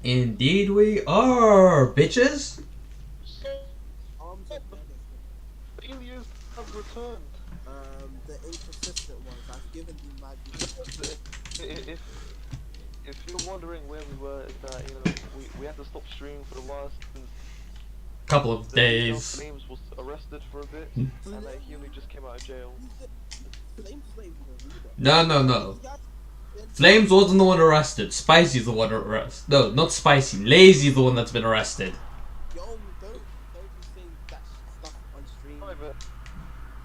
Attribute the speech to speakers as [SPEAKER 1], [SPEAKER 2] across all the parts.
[SPEAKER 1] Indeed we are, bitches.
[SPEAKER 2] Arms of Menace.
[SPEAKER 3] Aliens have returned.
[SPEAKER 2] The inconsistent ones. I've given you my blueprint.
[SPEAKER 3] I- If if you're wondering where we were, is that we had to stop streaming for a while since
[SPEAKER 1] Couple of
[SPEAKER 3] the leader
[SPEAKER 1] days.
[SPEAKER 3] Flames was arrested for a bit, and he only just came out of jail.
[SPEAKER 2] Flames is not even a leader.
[SPEAKER 1] No.
[SPEAKER 2] These guys been
[SPEAKER 1] Flames wasn't the one arrested. Spicy's the one arrested. No, not Spicy. Lazy's the one that's been arrested.
[SPEAKER 2] yo, don't be saying that stuff on stream.
[SPEAKER 3] Not even,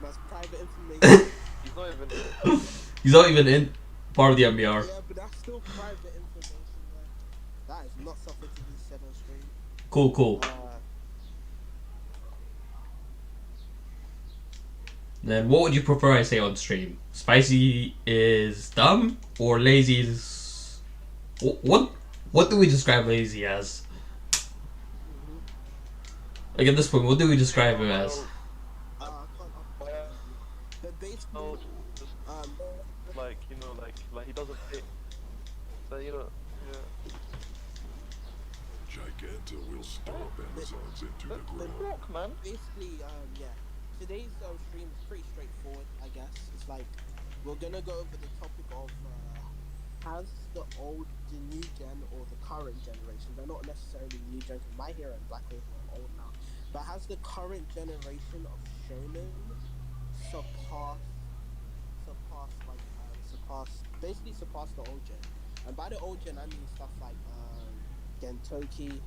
[SPEAKER 2] That's private information.
[SPEAKER 3] he's not even.
[SPEAKER 1] He's not even in part of the MBR.
[SPEAKER 2] Yeah, but that's still private information, man. That is not something to be said on stream.
[SPEAKER 1] Cool.
[SPEAKER 2] Uh,
[SPEAKER 1] Then what would you prefer I say on stream? Spicy is dumb or lazy is... What do we describe lazy as? Like at this point, what do we describe him as?
[SPEAKER 2] I can't update you. But
[SPEAKER 3] No,
[SPEAKER 2] basically,
[SPEAKER 3] just
[SPEAKER 2] um,
[SPEAKER 3] like he doesn't fit. So yeah.
[SPEAKER 4] Giganta will stomp Amazons into the
[SPEAKER 3] They
[SPEAKER 4] ground.
[SPEAKER 3] walk, man.
[SPEAKER 2] basically, yeah. Today's stream is pretty straightforward, I guess. It's like we're gonna go over the topic of has the new gen or the current generation, they're not necessarily new gen, because My Hero and Black Clover are old now, but has the current generation of shonen surpassed the old gen? And by the old gen, I mean stuff like Gentoki,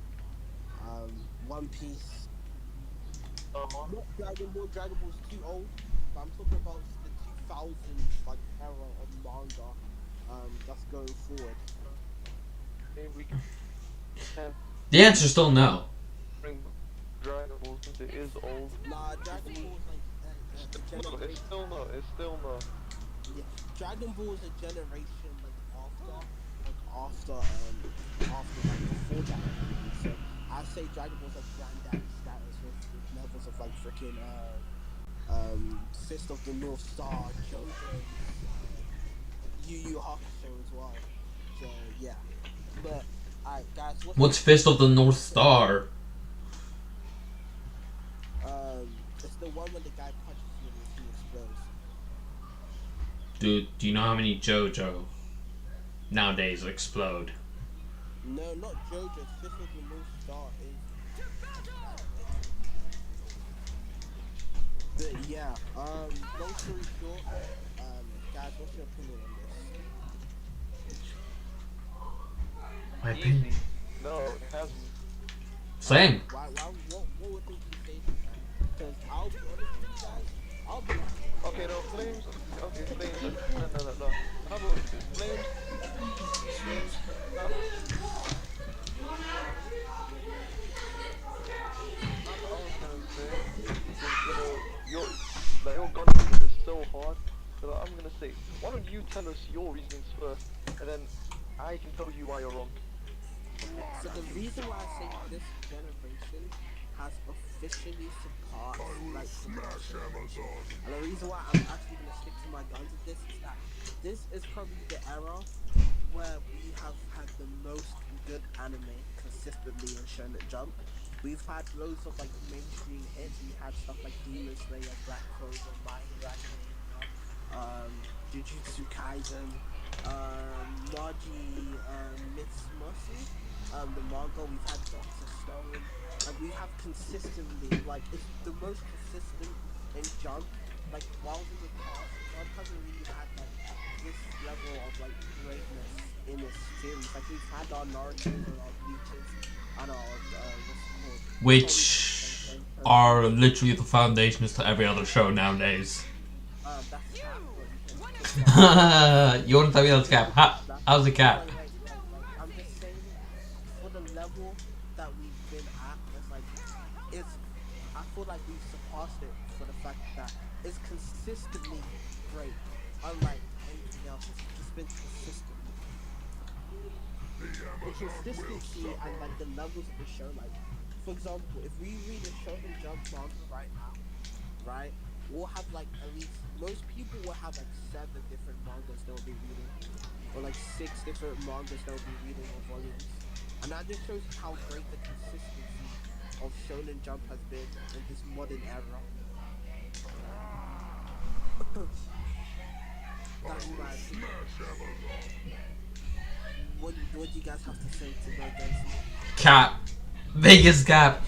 [SPEAKER 2] One Piece. Not Dragon Ball. Dragon Ball's too old, but I'm talking about the 2000s like era of manga. That's going forward.
[SPEAKER 3] Maybe we can
[SPEAKER 1] The answer's still no.
[SPEAKER 3] bring Dragon Ball since it is old.
[SPEAKER 2] Nah, Dragon Ball is like a
[SPEAKER 3] No,
[SPEAKER 2] generation.
[SPEAKER 3] it's still no.
[SPEAKER 2] Yeah, Dragon Ball is a generation after like before that. So I say Dragon Ball's like granddaddy status with levels of like freaking Fist of the North Star, JoJo, Yu Yu Hakusho as well. So yeah, but alright guys,
[SPEAKER 1] What's Fist of the North Star?
[SPEAKER 2] it's the one when the guy punches you and he explodes.
[SPEAKER 1] Dude, do you know how many JoJo nowadays explode?
[SPEAKER 2] No, not JoJo. Fist of the North Star is. But yeah, long story short, guys, what's your opinion on this?
[SPEAKER 1] My opinion.
[SPEAKER 3] Easy. No, it hasn't.
[SPEAKER 1] Same.
[SPEAKER 2] What would make you say that? Because I'll be honest with you guys, I'll be
[SPEAKER 3] Okay, no, Flames. Okay, Flames. No. How about Flames? You're gunning for this so hard. So I'm gonna say, why don't you tell us your reasonings first, and then I can tell you why you're wrong.
[SPEAKER 2] So the reason why I say this generation has officially surpassed like
[SPEAKER 4] Amazon.
[SPEAKER 2] and the reason why I'm actually gonna stick to my guns with this is that this is probably the era where we have had the most good anime consistently on Shonen Jump. We've had loads of like mainstream hits. We had stuff like Demon Slayer, Black Clover, My Hero Academia, Jujutsu Kaisen, Naji, Myths Mercy, the manga. We've had Doctor Stone, and we have consistently like it's the most consistent in Jump. Like while in the past, Jump hasn't really had like this level of like greatness in its series. Like we've had our Naruto and our Bleaches and our what's it called?
[SPEAKER 1] Which are literally the foundations to every other show nowadays.
[SPEAKER 2] That's cap, but
[SPEAKER 1] You want to tell me that's cap? How's the cap?
[SPEAKER 2] I'm just saying, for the level that we've been at, I feel like we've surpassed it for the fact that it's consistently great. Unlike anything else, it's been consistent. The consistency and like the levels of the show, like for example, if we read a Shonen Jump manga right now, right, we'll have like at least most people will have like 7 different mangas they'll be reading, or like 6 different mangas they'll be reading or volumes, and that just shows how great the consistency of Shonen Jump has been in this modern era. That's my opinion. What do you guys have to say to go against me?
[SPEAKER 1] Cap. Biggest cap.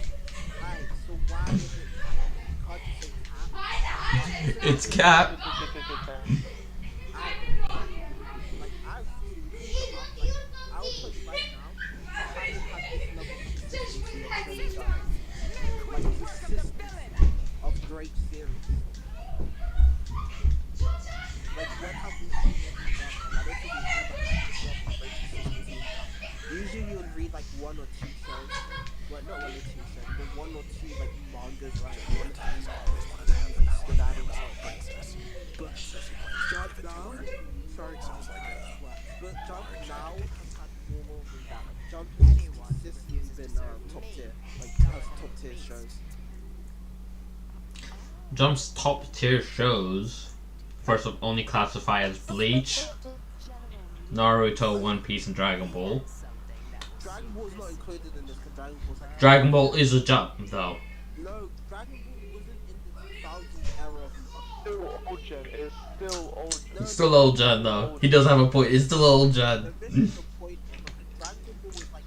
[SPEAKER 2] Alright, so why is it cap? You can't just say cap.
[SPEAKER 1] It's cap.
[SPEAKER 2] Like I've seen up, like I'll tell you right now, I haven't had this level of consistency of Shonen Jump. Like consistency of great series. Like when have we seen this in Jump? I don't think we've ever had this level of great consistency in Jump. Usually you would read like one or two shows. Well, not one or two shows, but one or two like mangas, right? One or two skedaddle out. But Jump now, sorry, but Jump now has had more than that. Like Jump has consistently been top tier, like has top tier shows.
[SPEAKER 1] Jump's top tier shows first of only classify as Bleach, Naruto, One Piece, and Dragon Ball.
[SPEAKER 2] Dragon Ball is not included in this because Dragon Ball's like
[SPEAKER 1] Dragon Ball is a Jump though.
[SPEAKER 2] no, Dragon Ball wasn't in the 2000s era of
[SPEAKER 3] Still old gen. It's still old gen.
[SPEAKER 1] It's still old gen though. He does have a point. It's still old gen.
[SPEAKER 2] the really the point of Dragon Ball was like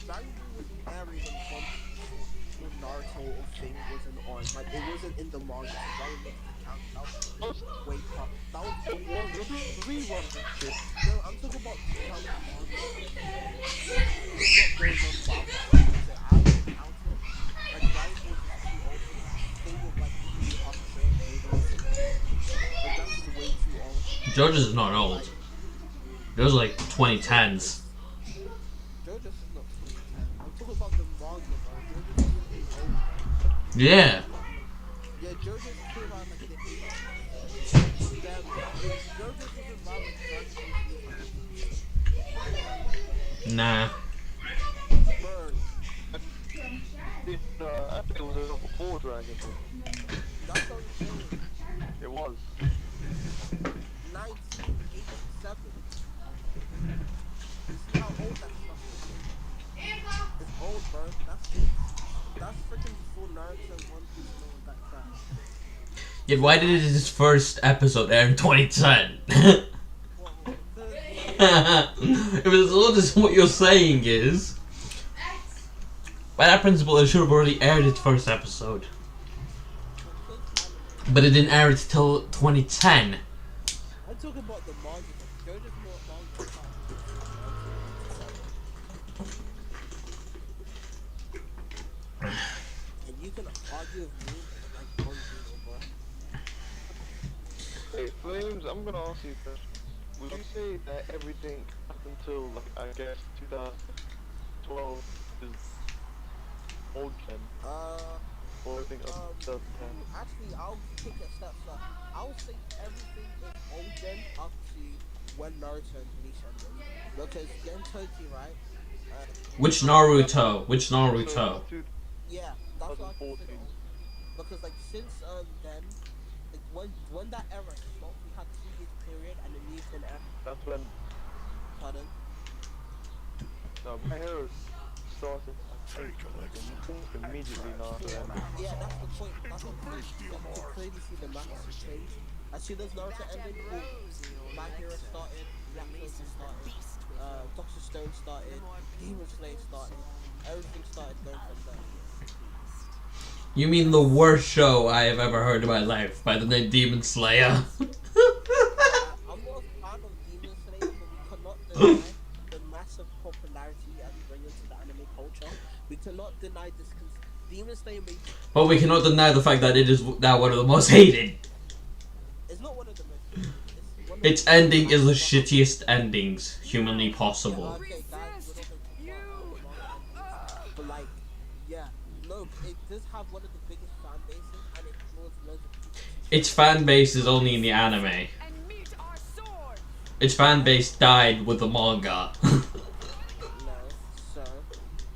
[SPEAKER 2] Dragon Ball was an era when One Piece or Naruto or thing wasn't on. Like it wasn't in the manga. So Dragon Ball doesn't count. That was way past. That was the one.
[SPEAKER 3] Three ones and shit.
[SPEAKER 2] No, I'm talking about the manga. It's not going on wild. So I would count it. Like Dragon Ball was too old. They were like really upset. Like that's just way too old.
[SPEAKER 1] JoJo's is not old. JoJo's like 2010s.
[SPEAKER 2] JoJo's is not 2010. I'm talking about the manga, bro. JoJo's is old.
[SPEAKER 1] Yeah.
[SPEAKER 2] Yeah, JoJo's came out like the 80s. Yeah, JoJo's was around like Dragon Ball.
[SPEAKER 1] Nah.
[SPEAKER 2] Bro,
[SPEAKER 3] I think it was before Dragon Ball.
[SPEAKER 2] that's what I'm saying.
[SPEAKER 3] It was.
[SPEAKER 2] 1987. You see how old that stuff is? It's old, bro. That's freaking before Naruto and One Piece and all that crap.
[SPEAKER 1] Yet why did his first episode air in 2010? If it's as old as what you're saying is, by that principle, it should have already aired its first episode. But it didn't air it till 2010.
[SPEAKER 2] I'm talking about the manga. JoJo's more manga. And you can argue with me, like, on Google, bro.
[SPEAKER 3] Hey, Flames, I'm gonna ask you a question. Would you say that everything up until, like, I guess 2012 is old gen? Or everything up until 2010?
[SPEAKER 2] Actually, I'll take a step further. I'll say everything is old gen up to when Naruto and Bleach ended. Because Gen Toki, right?
[SPEAKER 1] Which Naruto? Which Naruto?
[SPEAKER 3] So,
[SPEAKER 2] Yeah, that's what I
[SPEAKER 3] 2014.
[SPEAKER 2] consider. Because like since then, like when that era stopped, we had 2 years period and then years an era.
[SPEAKER 3] That's when
[SPEAKER 2] Pardon?
[SPEAKER 3] my hero started, I think, immediately after that.
[SPEAKER 2] Yeah, that's the point. That's the point. You can clearly see the massive change. As soon as Naruto ended, boom, My Hero started, Black Clover started, Doctor Stone started, Demon Slayer started. Everything started going from there.
[SPEAKER 1] You mean the worst show I have ever heard in my life by the name Demon Slayer?
[SPEAKER 2] I'm not a fan of Demon Slayer, but we cannot deny the massive popularity and bring into the anime culture. We cannot deny this. Demon Slayer made.
[SPEAKER 1] But we cannot deny the fact that it is now one of the most hated.
[SPEAKER 2] It's not one of the most. It's one of
[SPEAKER 1] Its ending is the shittiest endings humanly possible.
[SPEAKER 2] Okay, guys, we're not gonna talk about but like, yeah, no, it does have one of the biggest fan bases, and it draws loads of people.
[SPEAKER 1] Its fan base is only in the anime. Its fan base died with the manga.
[SPEAKER 2] No, so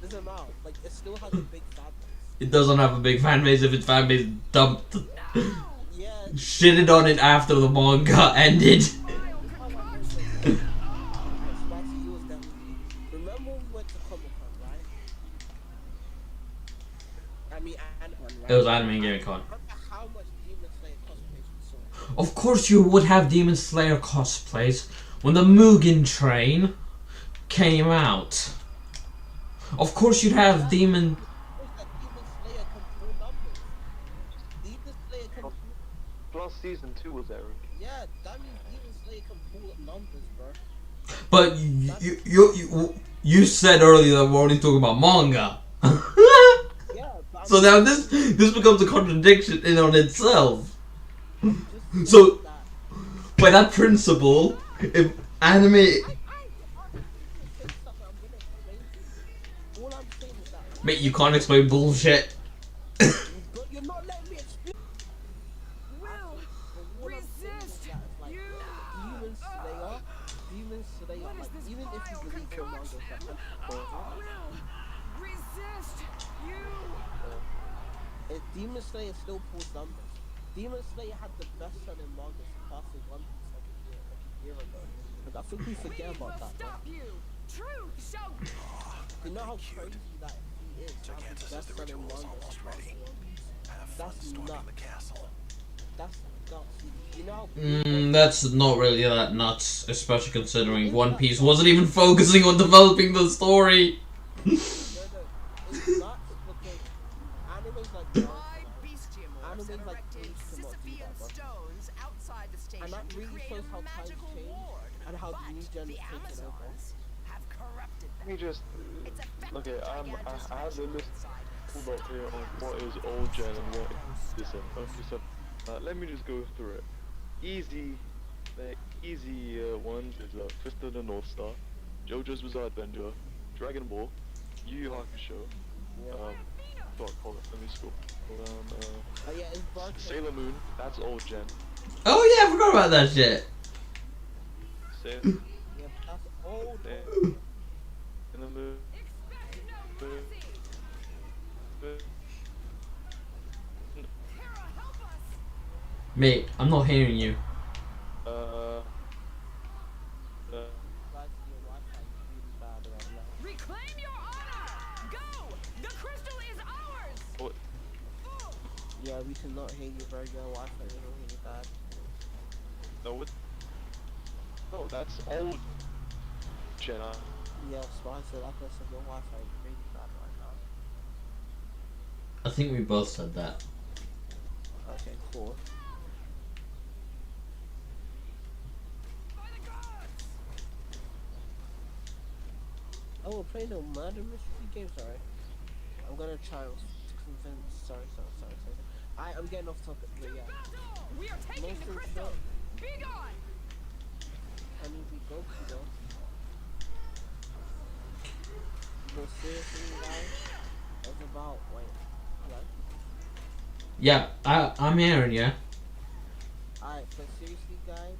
[SPEAKER 2] doesn't matter. Like, it still has a big fan base.
[SPEAKER 1] It doesn't have a big fan base if its fan base dumped,
[SPEAKER 2] Yeah.
[SPEAKER 1] shitted on it after the manga ended.
[SPEAKER 2] Spicy, you was definitely. Remember remember when we went to Comic Con, right? I mean, and one,
[SPEAKER 1] It
[SPEAKER 2] right?
[SPEAKER 1] was Anime Gaming Con.
[SPEAKER 2] Remember how much Demon Slayer cosplays we saw?
[SPEAKER 1] Of course you would have Demon Slayer cosplays when the Mugen Train came out. Of course you'd have Demon...
[SPEAKER 2] That Demon Slayer can pull numbers. Demon Slayer can pull...
[SPEAKER 3] Plus season 2 was airing.
[SPEAKER 2] Yeah, that means Demon Slayer can pull up numbers, bro.
[SPEAKER 1] But you said earlier that we're only talking about manga.
[SPEAKER 2] Yeah, but
[SPEAKER 1] So now this becomes a contradiction in on itself.
[SPEAKER 2] just
[SPEAKER 1] So
[SPEAKER 2] saying that.
[SPEAKER 1] by that principle, if anime...
[SPEAKER 2] I say something, I'm gonna explain to you. All I'm saying is that...
[SPEAKER 1] Mate, you can't explain bullshit.
[SPEAKER 2] But you're not letting me explain.
[SPEAKER 5] Resist! You!
[SPEAKER 2] Demon Slayer, like, even if you believe your manga,
[SPEAKER 5] Resist! You!
[SPEAKER 2] if Demon Slayer still pulls numbers. Demon Slayer had the best-selling manga surpassing One Piece like a year ago. Like, I think we forget about that.
[SPEAKER 5] Stop you! Truth shall...
[SPEAKER 2] You know how crazy that he is. To have the best-selling manga surpassing One Piece. That's nuts. That's nuts. You know how
[SPEAKER 1] That's not really that nuts, especially considering One Piece wasn't even focusing on developing the story.
[SPEAKER 2] no, it's nuts because animes like Naruto, animes like Bleach cannot do that, bro.
[SPEAKER 5] stones outside the station
[SPEAKER 2] And that really shows how times change and how the new gen is taking over.
[SPEAKER 5] have corrupted
[SPEAKER 3] Let me just... Okay, I have the list pulled up here on what is old gen and what is this. Okay, so let me just go through it. The easy ones is Fist of the North Star, JoJo's Bizarre Adventure, Dragon Ball, Yu Yu Hakusho, fuck, hold on, let me scroll down,
[SPEAKER 2] Oh yeah, it's Bark.
[SPEAKER 3] Sailor Moon, that's old gen.
[SPEAKER 1] Oh yeah, I forgot about that shit.
[SPEAKER 3] Sailor
[SPEAKER 2] Yeah, that's old.
[SPEAKER 3] in the moon.
[SPEAKER 1] Mate, I'm not hearing you.
[SPEAKER 2] Guys, your Wi-Fi is really bad right now.
[SPEAKER 5] Reclaim your honor! Go! The crystal is ours!
[SPEAKER 3] What?
[SPEAKER 2] Yeah, we cannot hear you very good. Wi-Fi is really bad.
[SPEAKER 3] No, what? No, that's old gen.
[SPEAKER 2] Yeah, so I said like I said, your Wi-Fi is really bad right now.
[SPEAKER 1] I think we both said that.
[SPEAKER 2] Okay, cool. Oh, we're playing no murder mystery games, alright. I'm gonna try to convince. Sorry. I'm getting off topic, but yeah.
[SPEAKER 5] We are taking
[SPEAKER 2] Most
[SPEAKER 5] the
[SPEAKER 2] of
[SPEAKER 5] crystal!
[SPEAKER 2] the-
[SPEAKER 5] Be gone!
[SPEAKER 2] I mean, we go to though. But seriously, guys, it's about hello.
[SPEAKER 1] Yeah, I'm hearing you.
[SPEAKER 2] Alright, but seriously, guys,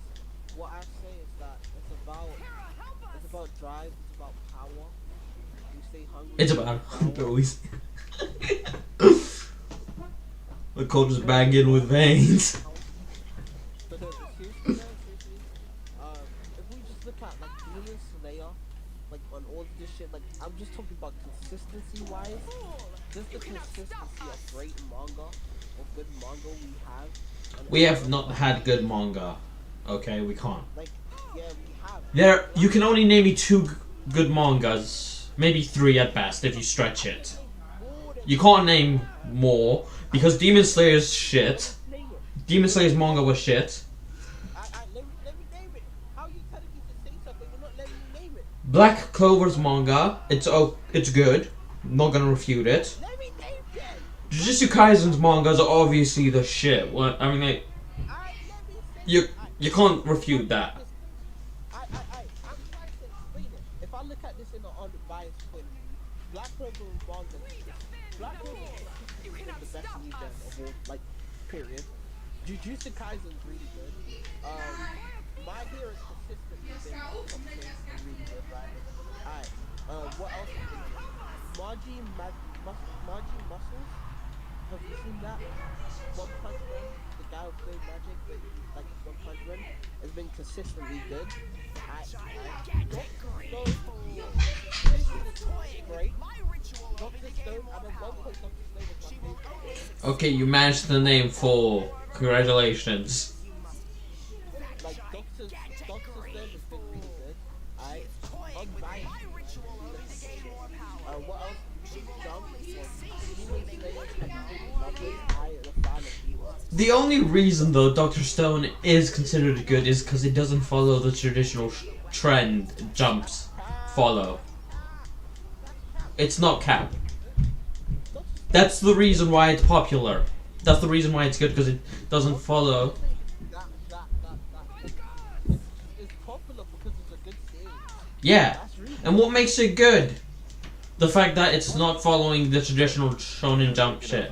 [SPEAKER 2] what I say is that it's about drive, it's about power. You stay hungry.
[SPEAKER 1] It's about
[SPEAKER 2] power.
[SPEAKER 1] always. The cold is banging with veins.
[SPEAKER 2] But no, seriously, guys, if we just look at like Demon Slayer, like on all this shit, like I'm just talking about consistency wise, just the consistency of great manga or good manga we have. And
[SPEAKER 1] We have not had good manga. Okay, we can't.
[SPEAKER 2] like yeah, we have.
[SPEAKER 1] You can only name me 2 good mangas, maybe 3 at best if you stretch it. You can't name more because Demon Slayer's shit.
[SPEAKER 2] Name it.
[SPEAKER 1] Demon Slayer's manga was shit.
[SPEAKER 2] Let me name it. How are you telling me to say something? You're not letting me name it.
[SPEAKER 1] Black Clover's manga, it's good. Not gonna refute it.
[SPEAKER 2] Let me name it.
[SPEAKER 1] Jujutsu Kaisen's mangas are obviously the shit. What I mean, like,
[SPEAKER 2] Let me say
[SPEAKER 1] you can't refute that.
[SPEAKER 2] I'm trying to explain it. If I look at this in an unbiased point of view, Black Clover and manga, Black Clover is the best new gen of all, like, period. Jujutsu Kaisen's really good. My Hero is consistently been really good, right? Alright, what else is good? Margie Muscles? Have you seen that? One Punch Man, the guy with great magic, but he, like One Punch Man, has been consistently good. Doctor Stone, tradition is great. Doctor Stone, and at one point Doctor Stone was my favorite.
[SPEAKER 1] Okay, you managed the name full. Congratulations.
[SPEAKER 2] Like Doctor Stone has been really good. On my what else? Jump Demon Slayers have been lovely. I am a fan of Demon.
[SPEAKER 1] The only reason, though, Dr. Stone is considered good is because it doesn't follow the traditional trend jumps follow. It's not cap. That's the reason why it's popular. That's the reason why it's good, because it doesn't follow.
[SPEAKER 2] It's popular because it's a good series.
[SPEAKER 1] Yeah, and what makes it good? The fact that it's not following the traditional Shonen Jump shit.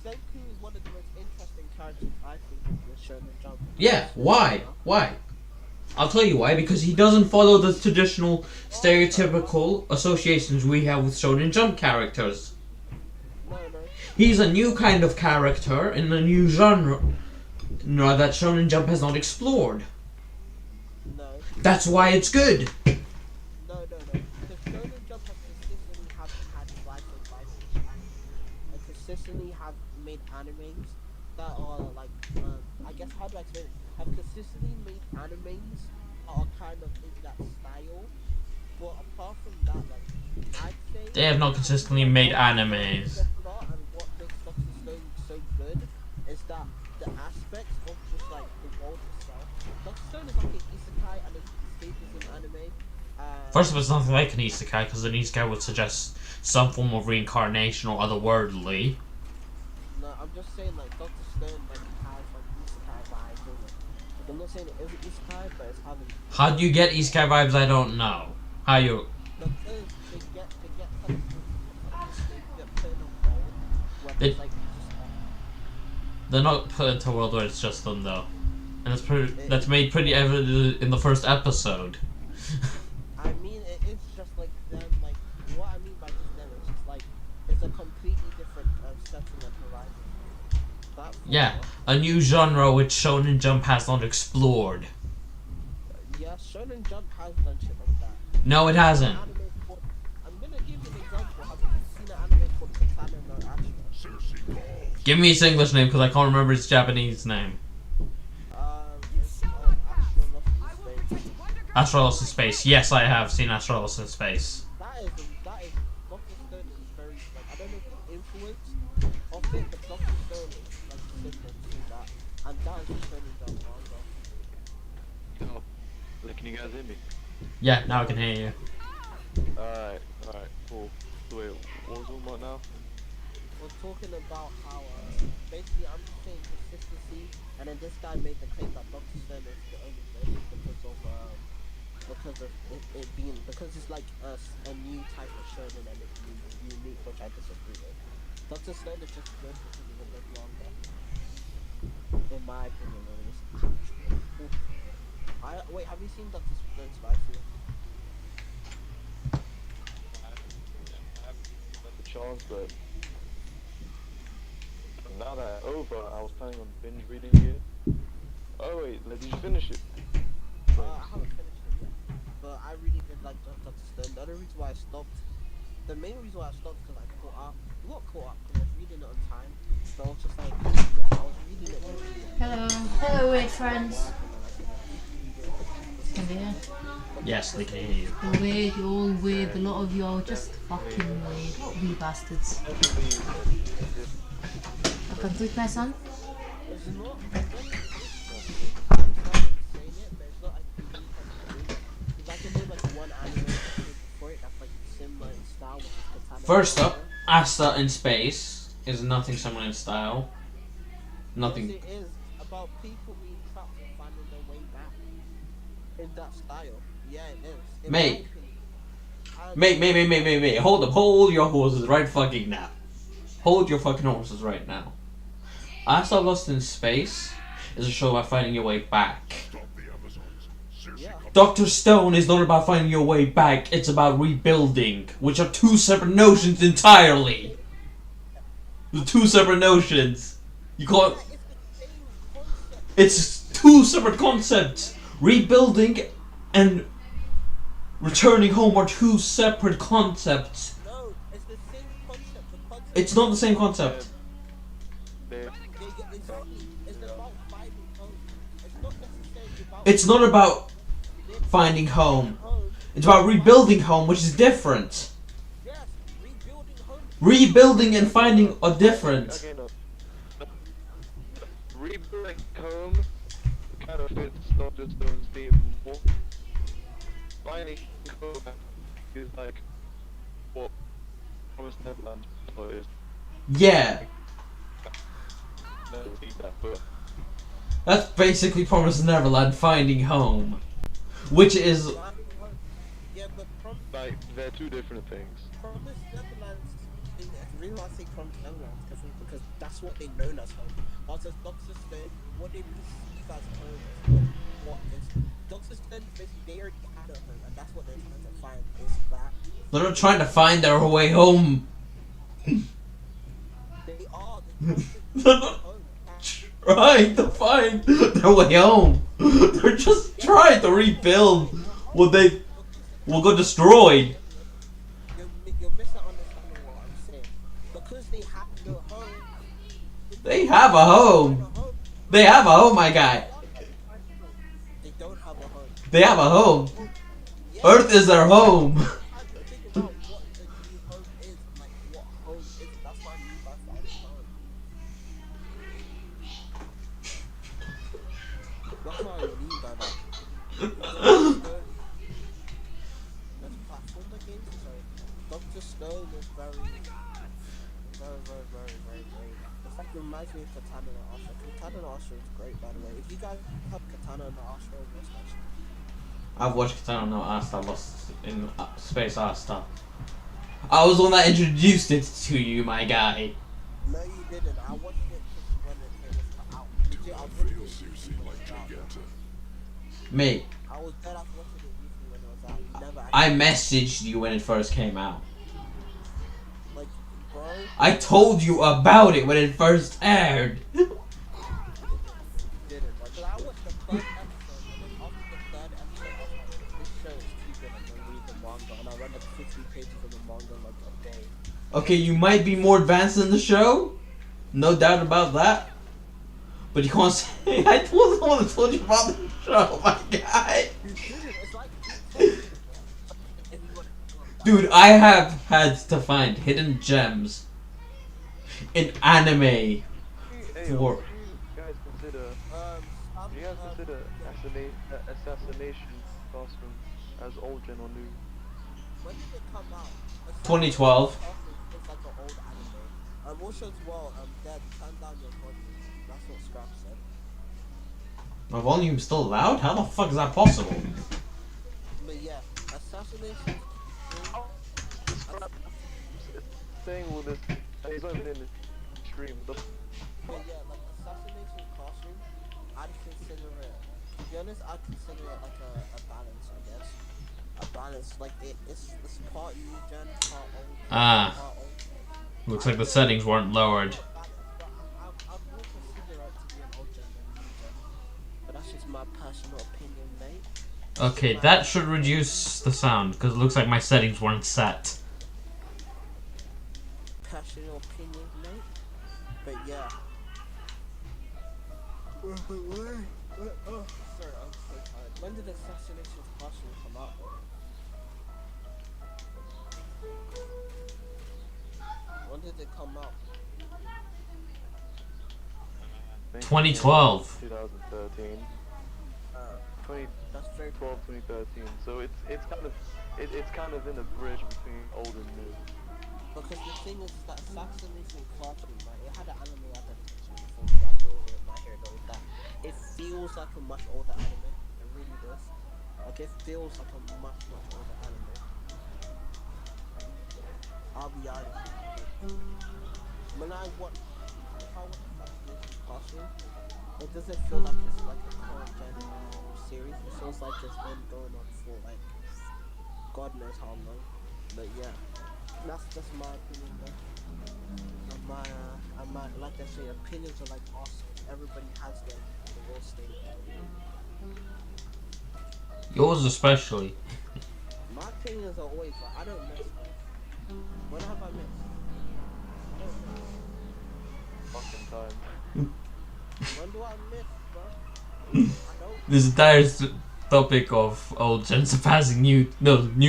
[SPEAKER 2] Senku is one of the most interesting characters I think in the Shonen Jump.
[SPEAKER 1] Yeah, why? Why? I'll tell you why, because he doesn't follow the traditional stereotypical associations we have with Shonen Jump characters.
[SPEAKER 2] No.
[SPEAKER 1] He's a new kind of character in a new genre that Shonen Jump has not explored.
[SPEAKER 2] No.
[SPEAKER 1] That's why it's good.
[SPEAKER 2] No. Because Shonen Jump has consistently had slice of life and consistently have made animes that are like, I guess how do I explain it? Have consistently made animes that are kind of in that style. But apart from that, like, I'd say
[SPEAKER 1] They have not consistently made animes.
[SPEAKER 2] the plot and what makes Doctor Stone so good is that the aspects of just like the world itself. Doctor Stone is like an isekai and it escapes in anime.
[SPEAKER 1] First of all, it's nothing like an isekai, because an isekai would suggest some form of reincarnation or otherworldly.
[SPEAKER 2] No, I'm just saying like Doctor Stone like has like isekai vibes in it. Like, I'm not saying it is an isekai, but it's having.
[SPEAKER 1] How do you get isekai vibes? I don't know. How you?
[SPEAKER 2] Because they get put in a world where
[SPEAKER 1] They-
[SPEAKER 2] it's like
[SPEAKER 1] They're not put into a world where it's just them, though. And that's made pretty evident in the first episode.
[SPEAKER 2] I mean, it is just like them. Like what I mean by just them, it's just like it's a completely different setting and horizon. That's
[SPEAKER 1] Yeah, a new genre which Shonen Jump has not explored.
[SPEAKER 2] Yeah, Shonen Jump has done shit like that.
[SPEAKER 1] No, it hasn't.
[SPEAKER 2] Anime called, I'm gonna give you an example. Have you seen an anime called Katana no Ashura?
[SPEAKER 1] Give me its English name, because I can't remember its Japanese name.
[SPEAKER 2] It's Ashura Lost in Space.
[SPEAKER 1] Astro Lost in Space. Yes, I have seen Astro Lost in Space.
[SPEAKER 2] That is Doctor Stone is very like I don't know the influence of it, but Doctor Stone is like similar to that, and that is a Shonen Jump manga.
[SPEAKER 3] Oh, like, can you guys hear me?
[SPEAKER 1] Yeah, now I can hear you.
[SPEAKER 3] Alright, cool. So wait, what was we talking about now?
[SPEAKER 2] We're talking about how basically I'm just saying consistency, and then this guy made the claim that Doctor Stone is the only good because of it being because it's like a new type of shonen and it's unique, which I disagree with. Doctor Stone is just good because it's a bit longer, in my opinion, at least. Wait, have you seen Doctor Stone Spicy?
[SPEAKER 3] I haven't got the chance, but now that it's over, I was planning on binge reading it. Oh wait, like, did you finish it?
[SPEAKER 2] I haven't finished it yet, but I really did like Doctor Stone. The other reason why I stopped, the main reason why I stopped because I caught up. Not caught up because I was reading it on time. So I was just like, yeah, I was reading it.
[SPEAKER 6] Hello, weird friends. Can they hear?
[SPEAKER 1] Yes, they can hear you.
[SPEAKER 6] You're weird, you're all weird, a lot of you are just fucking weird. What wee bastards. I can tweet my son?
[SPEAKER 2] It's not. I'm sorry saying it, but it's not like unique because I can name like one anime for it that's like similar in style, which is Katana.
[SPEAKER 1] First up, Asta in Space is nothing similar in style. Nothing.
[SPEAKER 2] Yes, it is about people being trapped and finding their way back in that style. Yeah, it is. In my
[SPEAKER 1] Mate.
[SPEAKER 2] opinion.
[SPEAKER 1] Mate. Hold your horses right fucking now. Hold your fucking horses right now. Asta Lost in Space is a show about finding your way back.
[SPEAKER 4] Stop the Amazons. Seriously,
[SPEAKER 2] Yeah.
[SPEAKER 1] Dr. Stone is not about finding your way back, it's about rebuilding, which are two separate notions entirely. The two separate notions. You can't.
[SPEAKER 2] Yeah, it's the same concept.
[SPEAKER 1] It's two separate concepts. Rebuilding and returning home are two separate concepts.
[SPEAKER 2] No, it's the same concept. The concept.
[SPEAKER 1] It's not the same concept.
[SPEAKER 2] Exactly. It's about finding home. It's not necessarily about.
[SPEAKER 1] It's not about
[SPEAKER 2] living
[SPEAKER 1] finding home.
[SPEAKER 2] home.
[SPEAKER 1] It's about rebuilding home, which is different.
[SPEAKER 2] Yes, rebuilding home.
[SPEAKER 1] Rebuilding and finding are different.
[SPEAKER 3] Okay, no. Rebuilding home kind of fits Dr. Stone's theme more. Finding home is like what Promised Neverland is.
[SPEAKER 1] Yeah,
[SPEAKER 3] Never read that book.
[SPEAKER 1] that's basically Promised Neverland finding home. Which is.
[SPEAKER 2] Yeah, but
[SPEAKER 3] Like, they're two different things.
[SPEAKER 2] Promised Neverland. The reason why I say Promised Neverland is because that's what they known as home. Whilst Doctor Stone, what they perceive as home is what is. Doctor Stone, basically, they already had a home, and that's what they're trying to find. Is that
[SPEAKER 1] They're not trying to find their way home.
[SPEAKER 2] they are the
[SPEAKER 1] They're not
[SPEAKER 2] home.
[SPEAKER 1] trying to find their way home. They're just trying to rebuild what they got destroyed.
[SPEAKER 2] You're misunderstanding what I'm saying. Because they have no home.
[SPEAKER 1] They have a home. They have a home, my guy.
[SPEAKER 2] They don't have a home.
[SPEAKER 1] They have a home. Earth is their home.
[SPEAKER 2] I think about what the new home is, like what home is. That's what I mean by finding home. That's what I mean by that. There's platformer games, so Doctor Stone is very great. In fact, it reminds me of Katana and Asha. Katana and Asha is great, by the way. If you guys have Katana and Asha, what's that?
[SPEAKER 1] I've watched Katana no Asta Lost in Space Asta. I was the one that introduced it to you, my guy.
[SPEAKER 2] No, you didn't. I watched it when it was out. Legit, I watched it when it was out.
[SPEAKER 1] Mate,
[SPEAKER 2] I was dead after watching it briefly when it was out. You never
[SPEAKER 1] I
[SPEAKER 2] actually,
[SPEAKER 1] messaged you when it first came out.
[SPEAKER 2] like, bro.
[SPEAKER 1] I told you about it when it first aired.
[SPEAKER 2] Didn't. Like, 'cause I watched the first episode, and then after the third episode, I was like, this show is too good. I'm gonna read the manga, and I read like 50 pages of the manga like a day.
[SPEAKER 1] Okay, you might be more advanced in the show. No doubt about that. But you can't say I was the one that told you about the show, my guy.
[SPEAKER 2] It's like,
[SPEAKER 1] Dude, I have had to find hidden gems in anime.
[SPEAKER 3] Hey,
[SPEAKER 1] For-
[SPEAKER 3] would you guys consider
[SPEAKER 2] yeah.
[SPEAKER 3] assassination classroom as old gen or new?
[SPEAKER 2] When did it come out?
[SPEAKER 1] 2012.
[SPEAKER 2] It's like an old anime. Also as well, Dad, turn down your volume. That's what Scrap said.
[SPEAKER 1] My volume's still loud? How the fuck is that possible?
[SPEAKER 2] But yeah, assassination.
[SPEAKER 3] Saying all this, and he's not even in the stream.
[SPEAKER 2] But yeah, like assassination classroom, I'd consider it. To be honest, I'd consider it like a balance, I guess. A balance, like it's part new gen, part old.
[SPEAKER 1] Ah.
[SPEAKER 2] Part old.
[SPEAKER 1] Looks like the settings weren't lowered.
[SPEAKER 2] I'd more consider it to be an old gen than new gen. But that's just my personal opinion, mate.
[SPEAKER 1] Okay, that should reduce the sound, because it looks like my settings weren't set.
[SPEAKER 2] Personal opinion, mate. But yeah. Oh, sorry, I'm so tired. When did Assassination Classroom come out? When did it come out?
[SPEAKER 1] 2012.
[SPEAKER 3] 2013. 2012,
[SPEAKER 2] That's very
[SPEAKER 3] 2013. So it's kind of in the bridge between old and new.
[SPEAKER 2] because the thing is that Assassination Classroom, right? It had an anime adaptation before we got over it, my hair knows that. It feels like a much older anime. It really does. Like it feels like a much older anime. I'll be honest. When I watch Assassination Classroom, it doesn't feel like it's like a current gen series. It feels like it's been going on for like God knows how long. But yeah. That's just my opinion, though. Like I say, opinions are like assholes. Everybody has them in the real state.
[SPEAKER 1] Yours especially.
[SPEAKER 2] My opinions are always right. I don't miss, bro. When have I missed? I don't miss.
[SPEAKER 3] Fucking time.
[SPEAKER 2] When do I miss, bro? I don't.
[SPEAKER 1] This entire topic of old gen surpassing new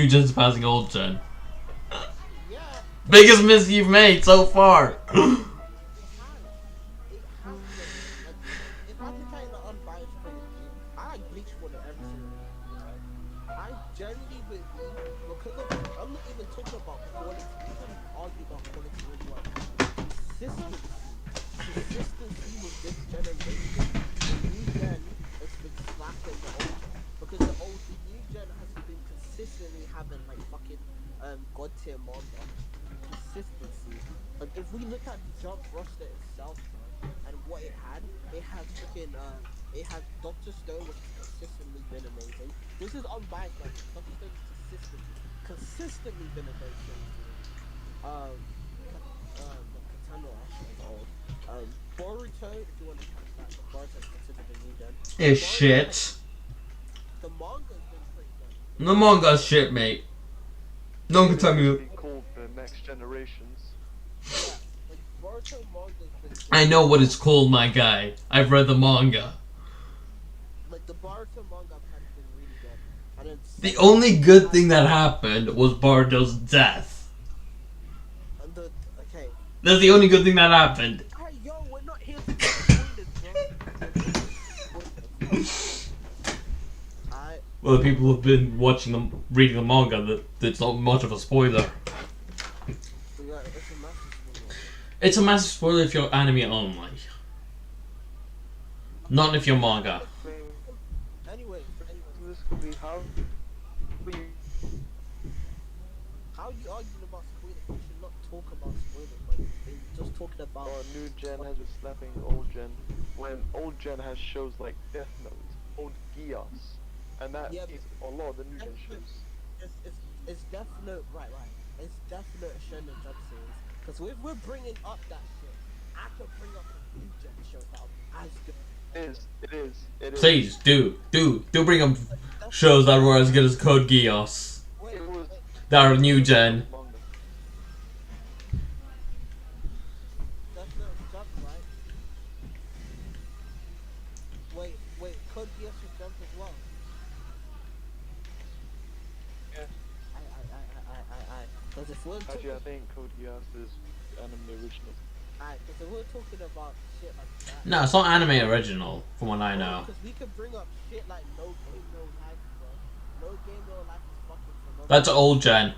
[SPEAKER 1] gen surpassing old gen.
[SPEAKER 2] Yeah,
[SPEAKER 1] Biggest miss you've made so far.
[SPEAKER 2] it has. It has been. Like, if I can take the unbiased point of view, I like Bleach more than every single one of you, right? I genuinely believe, because of, I'm not even talking about quality. We can argue about quality all you want. Consistency. Consistency with this generation. The new gen has been slapping the old gen. Because the new gen has been consistently having like fucking god tier manga. Consistency. Like if we look at Jump roster itself, bro, and what it has freaking it has Doctor Stone, which has consistently been amazing. This is unbiased, by the way. Doctor Stone has consistently been amazing to me. Not Katana actually is old. Boruto, if you want to count that, but Boruto is considered a new gen.
[SPEAKER 1] It's
[SPEAKER 2] Boruto
[SPEAKER 1] shit.
[SPEAKER 2] The manga's been pretty good.
[SPEAKER 1] The manga's shit, mate. No one can tell me.
[SPEAKER 3] Be called the next generations.
[SPEAKER 2] Yeah, like Boruto manga's been good.
[SPEAKER 1] I know what it's called, my guy. I've read the manga.
[SPEAKER 2] Like the Boruto manga has been really good. And then
[SPEAKER 1] The only good thing that happened was Bardo's death.
[SPEAKER 2] and the okay.
[SPEAKER 1] That's the only good thing that happened.
[SPEAKER 2] Hey yo, we're not here to spoilers, bro.
[SPEAKER 1] Well, the people who've been reading the manga, that's not much of a spoiler.
[SPEAKER 2] Yeah, it's a massive spoiler.
[SPEAKER 1] It's a massive spoiler if you're anime only. Not if you're manga.
[SPEAKER 2] Anyways,
[SPEAKER 3] This could be how
[SPEAKER 2] you arguing about spoilers? We should not talk about spoilers. Like, we're just talking about.
[SPEAKER 3] new gen has been slapping old gen when old gen has shows like Death Note, old Geass, and that
[SPEAKER 2] Yeah,
[SPEAKER 3] is a lot of the new gen shows.
[SPEAKER 2] It's definite, right. It's definite a shonen jump series. Because if we're bringing up that shit, I could bring up a new gen show that as good.
[SPEAKER 3] It is.
[SPEAKER 1] Please, do bring up shows that were as good as Code Geass.
[SPEAKER 2] Wait,
[SPEAKER 3] It was
[SPEAKER 1] That are new gen.
[SPEAKER 3] manga.
[SPEAKER 2] definite jump, right? Wait, Code Geass was jump as well.
[SPEAKER 3] Yeah.
[SPEAKER 2] I. Because if we're
[SPEAKER 3] Actually,
[SPEAKER 2] talking,
[SPEAKER 3] I think Code Geass is anime original.
[SPEAKER 2] because if we're talking about shit like that.
[SPEAKER 1] No, it's not anime original, from what I know.
[SPEAKER 2] Because we could bring up shit like No Game No Life, bro. No Game No Life is fucking phenomenal.
[SPEAKER 1] That's old gen.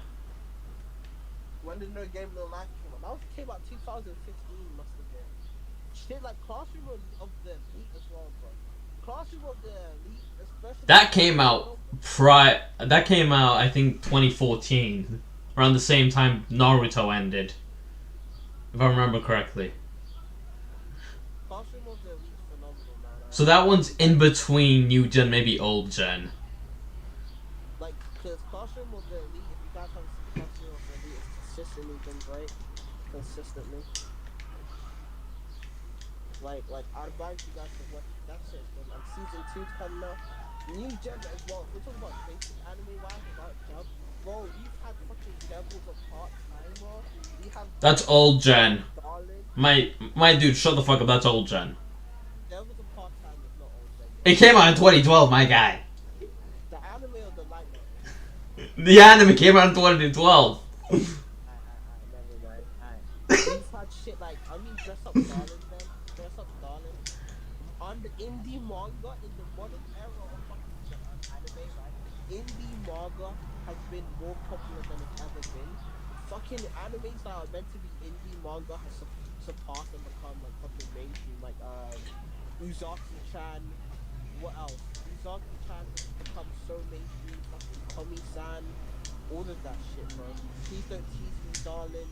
[SPEAKER 2] When did No Game No Life come out? That came out 2015, must have been. Shit like Classroom of the Elite as well, bro. Classroom of the Elite, especially.
[SPEAKER 1] That came out I think 2014, around the same time Naruto ended, if I remember correctly.
[SPEAKER 2] Classroom of the Elite is phenomenal, man.
[SPEAKER 1] So that one's in between new gen, maybe old gen.
[SPEAKER 2] Like, because Classroom of the Elite, if you guys haven't seen Classroom of the Elite, it's consistently been great. Consistently. Like, I'd advise you guys to watch that shit. And season 2's coming out. New gen as well. If we're talking about basic anime wise, about Jump, bro, we've had fucking Devils of Part-Time, bro. We have.
[SPEAKER 1] That's old gen.
[SPEAKER 2] Darling.
[SPEAKER 1] My dude, shut the fuck up, that's old gen.
[SPEAKER 2] Devils of Part-Time is not old gen.
[SPEAKER 1] It came out in 2012, my guy.
[SPEAKER 2] The anime or the light novel?
[SPEAKER 1] The anime came out in 2012.
[SPEAKER 2] Never mind. We've had shit like, Dress Up Darling then. Dress Up Darling. On the indie manga, in the modern era of fucking anime, right? Indie manga has been more popular than it's ever been. Fucking animes that are meant to be indie manga has surpassed and become like fucking mainstream. Like, Uzaki-chan. What else? Uzaki-chan has become so mainstream. Fucking Tommy-san. All of that shit, bro. Please don't tease me, darling.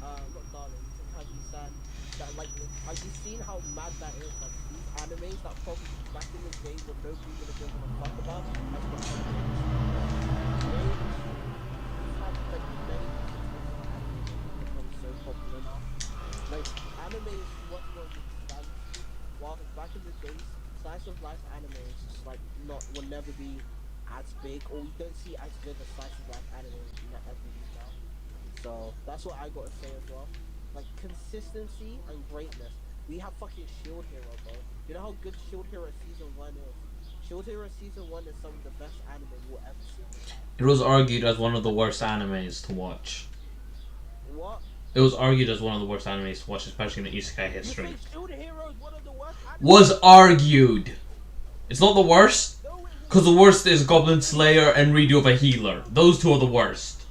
[SPEAKER 2] Not darling, Takagi-san. That, like, have you seen how mad that is? Like, these animes that probably back in the day were nobody would have given a fuck about has become mainstream. We've had, like, many successful slice of life anime is just like not will never be as big, or we don't see as good a slice of life anime ever be now. So that's what I gotta say as well. Like consistency and greatness. We have fucking Shield Hero, bro. You know how good Shield Hero season 1 is. Shield Hero season 1 is some of the best anime you'll ever see in your life.
[SPEAKER 1] It was argued as one of the worst animes to watch.
[SPEAKER 2] What?
[SPEAKER 1] It was argued as one of the worst animes to watch, especially in the isekai
[SPEAKER 2] You
[SPEAKER 1] history.
[SPEAKER 2] think Shield Hero is one of the worst anime?
[SPEAKER 1] Was argued. It's not the worst,
[SPEAKER 2] No, it was.
[SPEAKER 1] because the worst is Goblin Slayer and Redo of a Healer. Those two are the worst.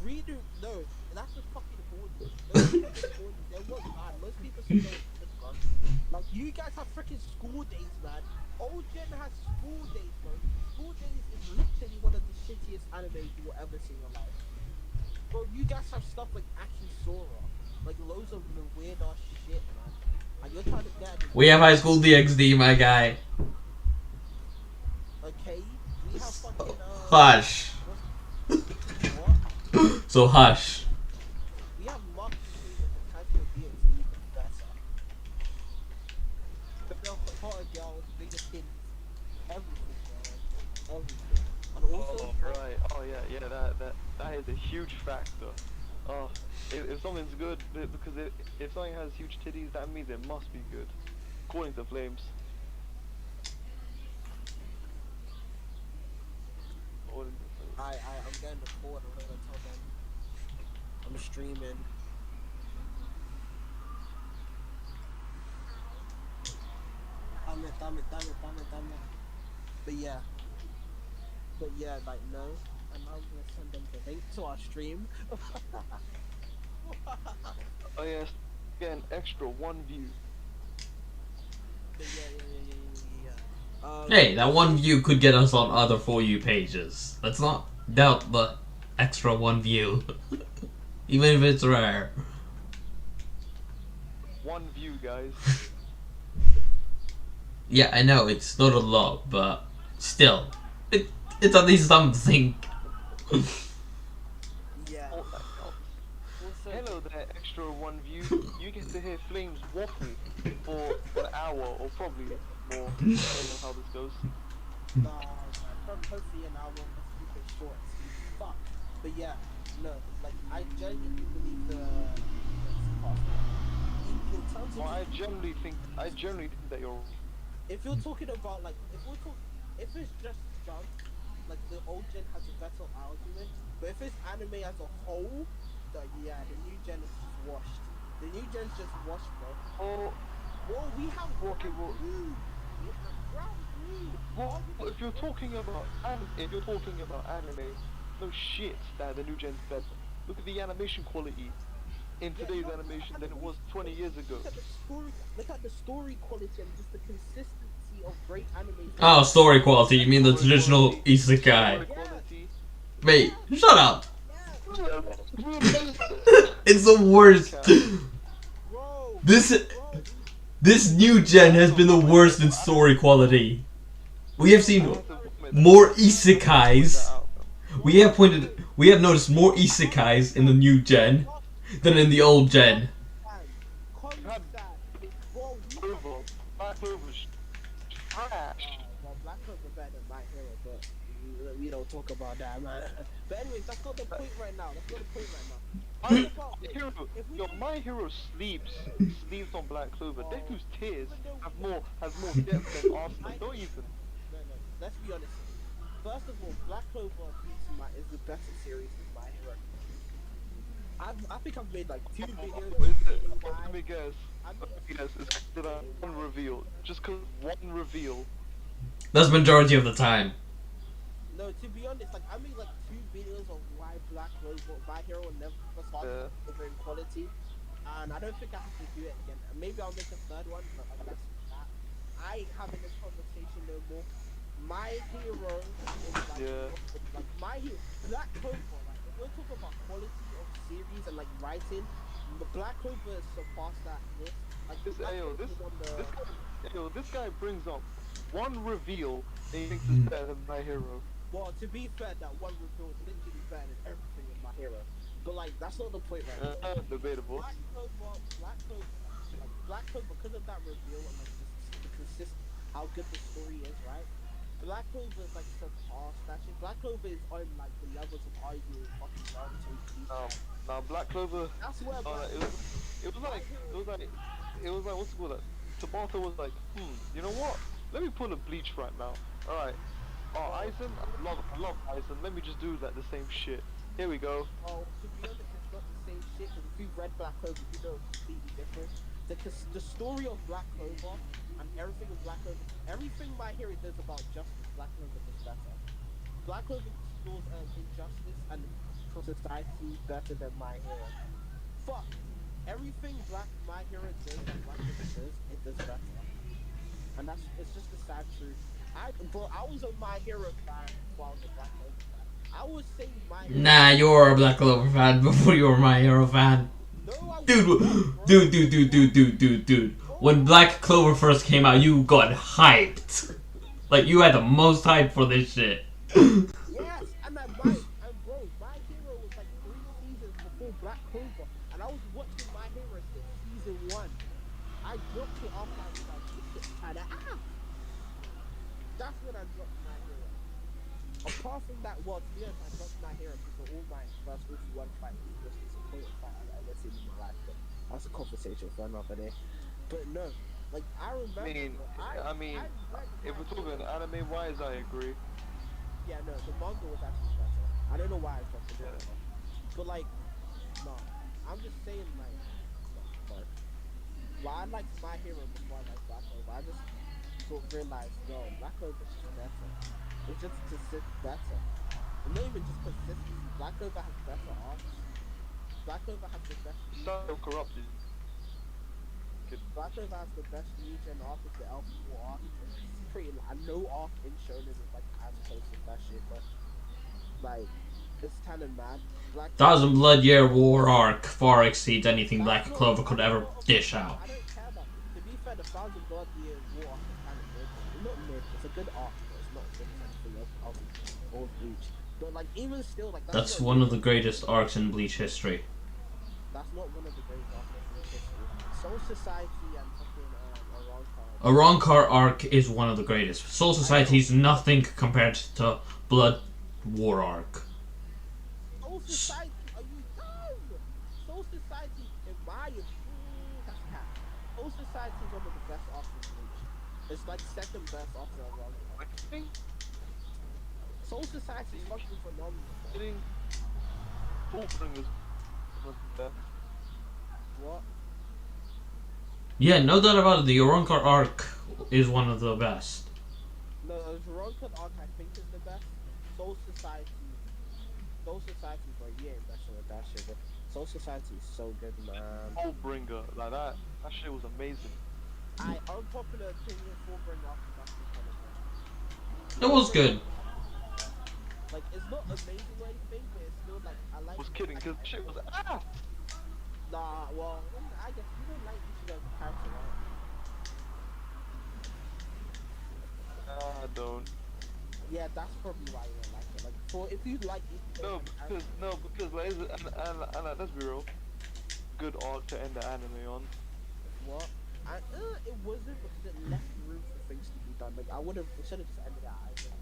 [SPEAKER 2] Redo, no, that's just fucking horny. No, that's fucking horny. They was bad. Most people say they were just gone. Like, you guys have freaking school days, man. Old Gen has school days, bro. School days is literally one of the shittiest animes you will ever see in your life. Bro, you guys have stuff like Akisora. Like, loads of weird ass shit, man. And you're trying to get it.
[SPEAKER 1] We have High School DxD, my guy.
[SPEAKER 2] Okay? We have fucking,
[SPEAKER 1] Hush.
[SPEAKER 2] what?
[SPEAKER 1] So hush.
[SPEAKER 2] We have Mark Freeman and Casual DxD even better. The hotter girls, bigger titties. Everything, man. Everything. And also,
[SPEAKER 3] Right. Oh yeah. That is a huge factor. Oh, if something's good, because if something has huge titties, that means it must be good, according to Flames. According to Flames.
[SPEAKER 2] I'm getting the call. I'm gonna tell them I'm streaming. Damn it. But yeah, like no. And I'm gonna send them the link to our stream.
[SPEAKER 3] Oh yes, again, extra 1 view.
[SPEAKER 2] But yeah.
[SPEAKER 1] Hey, that one view could get us on other For You pages. Let's not doubt the extra 1 view. Even if it's rare.
[SPEAKER 3] 1 view, guys.
[SPEAKER 1] Yeah, I know, it's not a lot, but still. It's at least something.
[SPEAKER 2] Yeah.
[SPEAKER 3] Oh,
[SPEAKER 2] Also,
[SPEAKER 3] hello there, extra 1 view. You get to hear Flames waffle for an hour or probably more, depending on how this goes.
[SPEAKER 2] hopefully an hour. Let's keep it short. Fuck. But yeah, no. Like I genuinely believe the in terms of
[SPEAKER 3] Well, I generally think that you're.
[SPEAKER 2] if you're talking about like if it's just junk, like the old gen has a better argument. But if it's anime as a whole, the new gen is just washed. The new gen's just washed, bro.
[SPEAKER 3] Oh,
[SPEAKER 2] Well, we have
[SPEAKER 3] okay, well,
[SPEAKER 2] blue. We have brown blue.
[SPEAKER 3] well, if you're talking about anime, no shit that the new gen's better. Look at the animation quality in today's animation than it was 20 years ago.
[SPEAKER 2] Look at the story quality and just the consistency of great anime.
[SPEAKER 1] Oh, story quality, you mean the traditional isekai.
[SPEAKER 3] Story quality.
[SPEAKER 1] Mate, shut up!
[SPEAKER 2] Yeah,
[SPEAKER 1] It's the worst!
[SPEAKER 2] bro.
[SPEAKER 1] This new gen has been the worst in story quality. We have seen more isekais. We have noticed more isekais in the new gen than in the old gen.
[SPEAKER 3] Clover, Black Clover's trash.
[SPEAKER 2] Well, Black Clover better than My Hero, but we don't talk about that, man. But anyways, that's not the point right now.
[SPEAKER 3] My Hero sleeps on Black Clover. Deku's tears have more depth than Arsenal. Don't even.
[SPEAKER 2] No. Let's be honest. First of all, Black Clover is the best series in My Hero. I think I've made like 2 videos.
[SPEAKER 3] Let me guess. Yes, it's considered one reveal. Just cause one reveal.
[SPEAKER 1] That's majority of the time.
[SPEAKER 2] No, to be honest, like I made like 2 videos of why Black Clover, My Hero, will never start over in quality, and I don't think I have to do it again. Maybe I'll make a 3rd one, but like that's that. I ain't having this conversation no more. My Hero is like My Hero, Black Clover. Like if we're talking about quality of series and like writing, the Black Clover has surpassed that list. Like
[SPEAKER 3] this guy brings up one reveal and he thinks it's better than My Hero.
[SPEAKER 2] Well, to be fair, that one reveal is literally better than everything in My Hero. But like, that's not the point right now.
[SPEAKER 3] Debatable.
[SPEAKER 2] Black Clover, because of that reveal and like the how good the story is, right? Black Clover is like surpassed that shit. Black Clover is on like the levels of arguing fucking Naruto and
[SPEAKER 3] Um,
[SPEAKER 2] Bleach.
[SPEAKER 3] now Black Clover,
[SPEAKER 2] That's where Black
[SPEAKER 3] it
[SPEAKER 2] Clover.
[SPEAKER 3] it was
[SPEAKER 2] My
[SPEAKER 3] like,
[SPEAKER 2] hero.
[SPEAKER 3] it was like, it was like, what's it called? That Tabata was like, you know what? Let me pull a Bleach right now. All right. Oh,
[SPEAKER 2] Well,
[SPEAKER 3] Aizen, I love Aizen. Let me just do like the same shit. Here we go.
[SPEAKER 2] well, to be honest, it's not the same shit because if you've read Black Clover, you know it's completely different. The story of Black Clover and everything in Black Clover, everything My Hero does about justice, Black Clover does better. Black Clover explores injustice and society better than My Hero. Fuck. Everything My Hero does that Black Clover does, it does better. And it's just the sad truth. I was a My Hero fan before I was a Black Clover fan. I was saying My Hero.
[SPEAKER 1] Nah, you were a Black Clover fan before you were my hero fan.
[SPEAKER 2] No, I
[SPEAKER 1] Dude,
[SPEAKER 2] was not, bro.
[SPEAKER 1] dude. When Black Clover first came out, you got hyped. Like, you had the most hype for this shit.
[SPEAKER 2] Yes, and bro, My Hero was like 3 seasons before Black Clover, and I was watching My Hero since season 1. I dropped it after I realized this shit's kinda ass. That's when I dropped My Hero. Apart from that, well, to be honest, I dropped My Hero because all my first one fight was the most disappointing fight I've ever seen in my life. But that's a conversation for another day. But no, like I remember.
[SPEAKER 3] I mean, if we're talking anime wise, I agree.
[SPEAKER 2] Yeah, no, the manga was actually better. I don't know why I dropped the manga, but like, no, I'm just saying like, no. Well, I liked My Hero before I liked Black Clover. I just realized, yo, Black Clover's just better. It's just better. And not even just consistency. Black Clover has better arcs. Black Clover has the best.
[SPEAKER 3] So corrupted.
[SPEAKER 2] Black Clover has the best new gen arc is the Elf War arc. It's pretty. No arc in Shonen is like as close as that shit, but like it's kind of mad. Black
[SPEAKER 1] Thousand Blood Year War arc far exceeds anything Black Clover could ever
[SPEAKER 2] not
[SPEAKER 1] dish out.
[SPEAKER 2] I don't care about. To be fair, the Thousand Blood Year War arc is kind of mid. It's not mid. It's a good arc, but it's not as good as anything of Bleach. But like even still, like
[SPEAKER 1] That's one of the greatest arcs in Bleach history.
[SPEAKER 2] That's not one of the greatest arcs in Bleach history. Soul Society and fucking
[SPEAKER 1] Arrancar arc is one of the greatest. Soul Society is nothing compared to Blood War arc.
[SPEAKER 2] Soul Society, are you dumb? Soul Society, in my opinion, that's cat. Soul Society is one of the best arcs in Bleach. It's like second best after Arrancar. Soul Society is fucking phenomenal. What?
[SPEAKER 1] Yeah, no doubt about it. The Arrancar arc is one of the best.
[SPEAKER 2] No, the Arrancar arc I think is the best. Soul Society, bro, you ain't messing with that shit, bro. Soul Society is so good, man.
[SPEAKER 3] Fullbringer, like that shit was amazing.
[SPEAKER 2] Unpopular opinion, Fullbringer arc is actually kind of good.
[SPEAKER 1] It was good.
[SPEAKER 2] Like, it's not amazing or anything, but it's still like, I like.
[SPEAKER 3] I was kidding, cause shit was
[SPEAKER 2] Nah, well, I guess you don't like Ichigo's character, right?
[SPEAKER 3] I don't.
[SPEAKER 2] Yeah, that's probably why you don't like it. Like, if you like Ichigo,
[SPEAKER 3] Because like, and let's be real, good arc to end the anime on.
[SPEAKER 2] what? It wasn't because it left room for things to be done. Like, it should have just ended at either.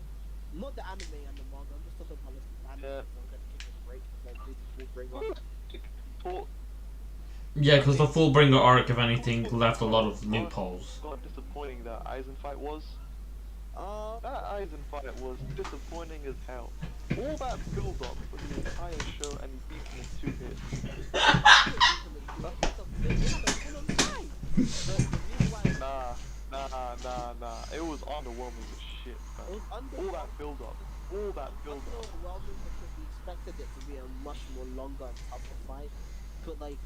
[SPEAKER 2] Not the anime and the manga. I'm just talking about the anime.
[SPEAKER 3] Yeah.
[SPEAKER 2] So I'm gonna give it a break. Like, we'll bring up.
[SPEAKER 1] Yeah, because the Fullbringer arc, if anything, left a lot of loopholes.
[SPEAKER 3] God, disappointing that Aizen fight was. That Aizen fight was disappointing as hell. All that build up for the entire show and he beat me in 2 hits. Nah. It was underwhelming as shit, man. All that build up.
[SPEAKER 2] Underwhelming because we expected it to be a much more longer and tougher fight. But like,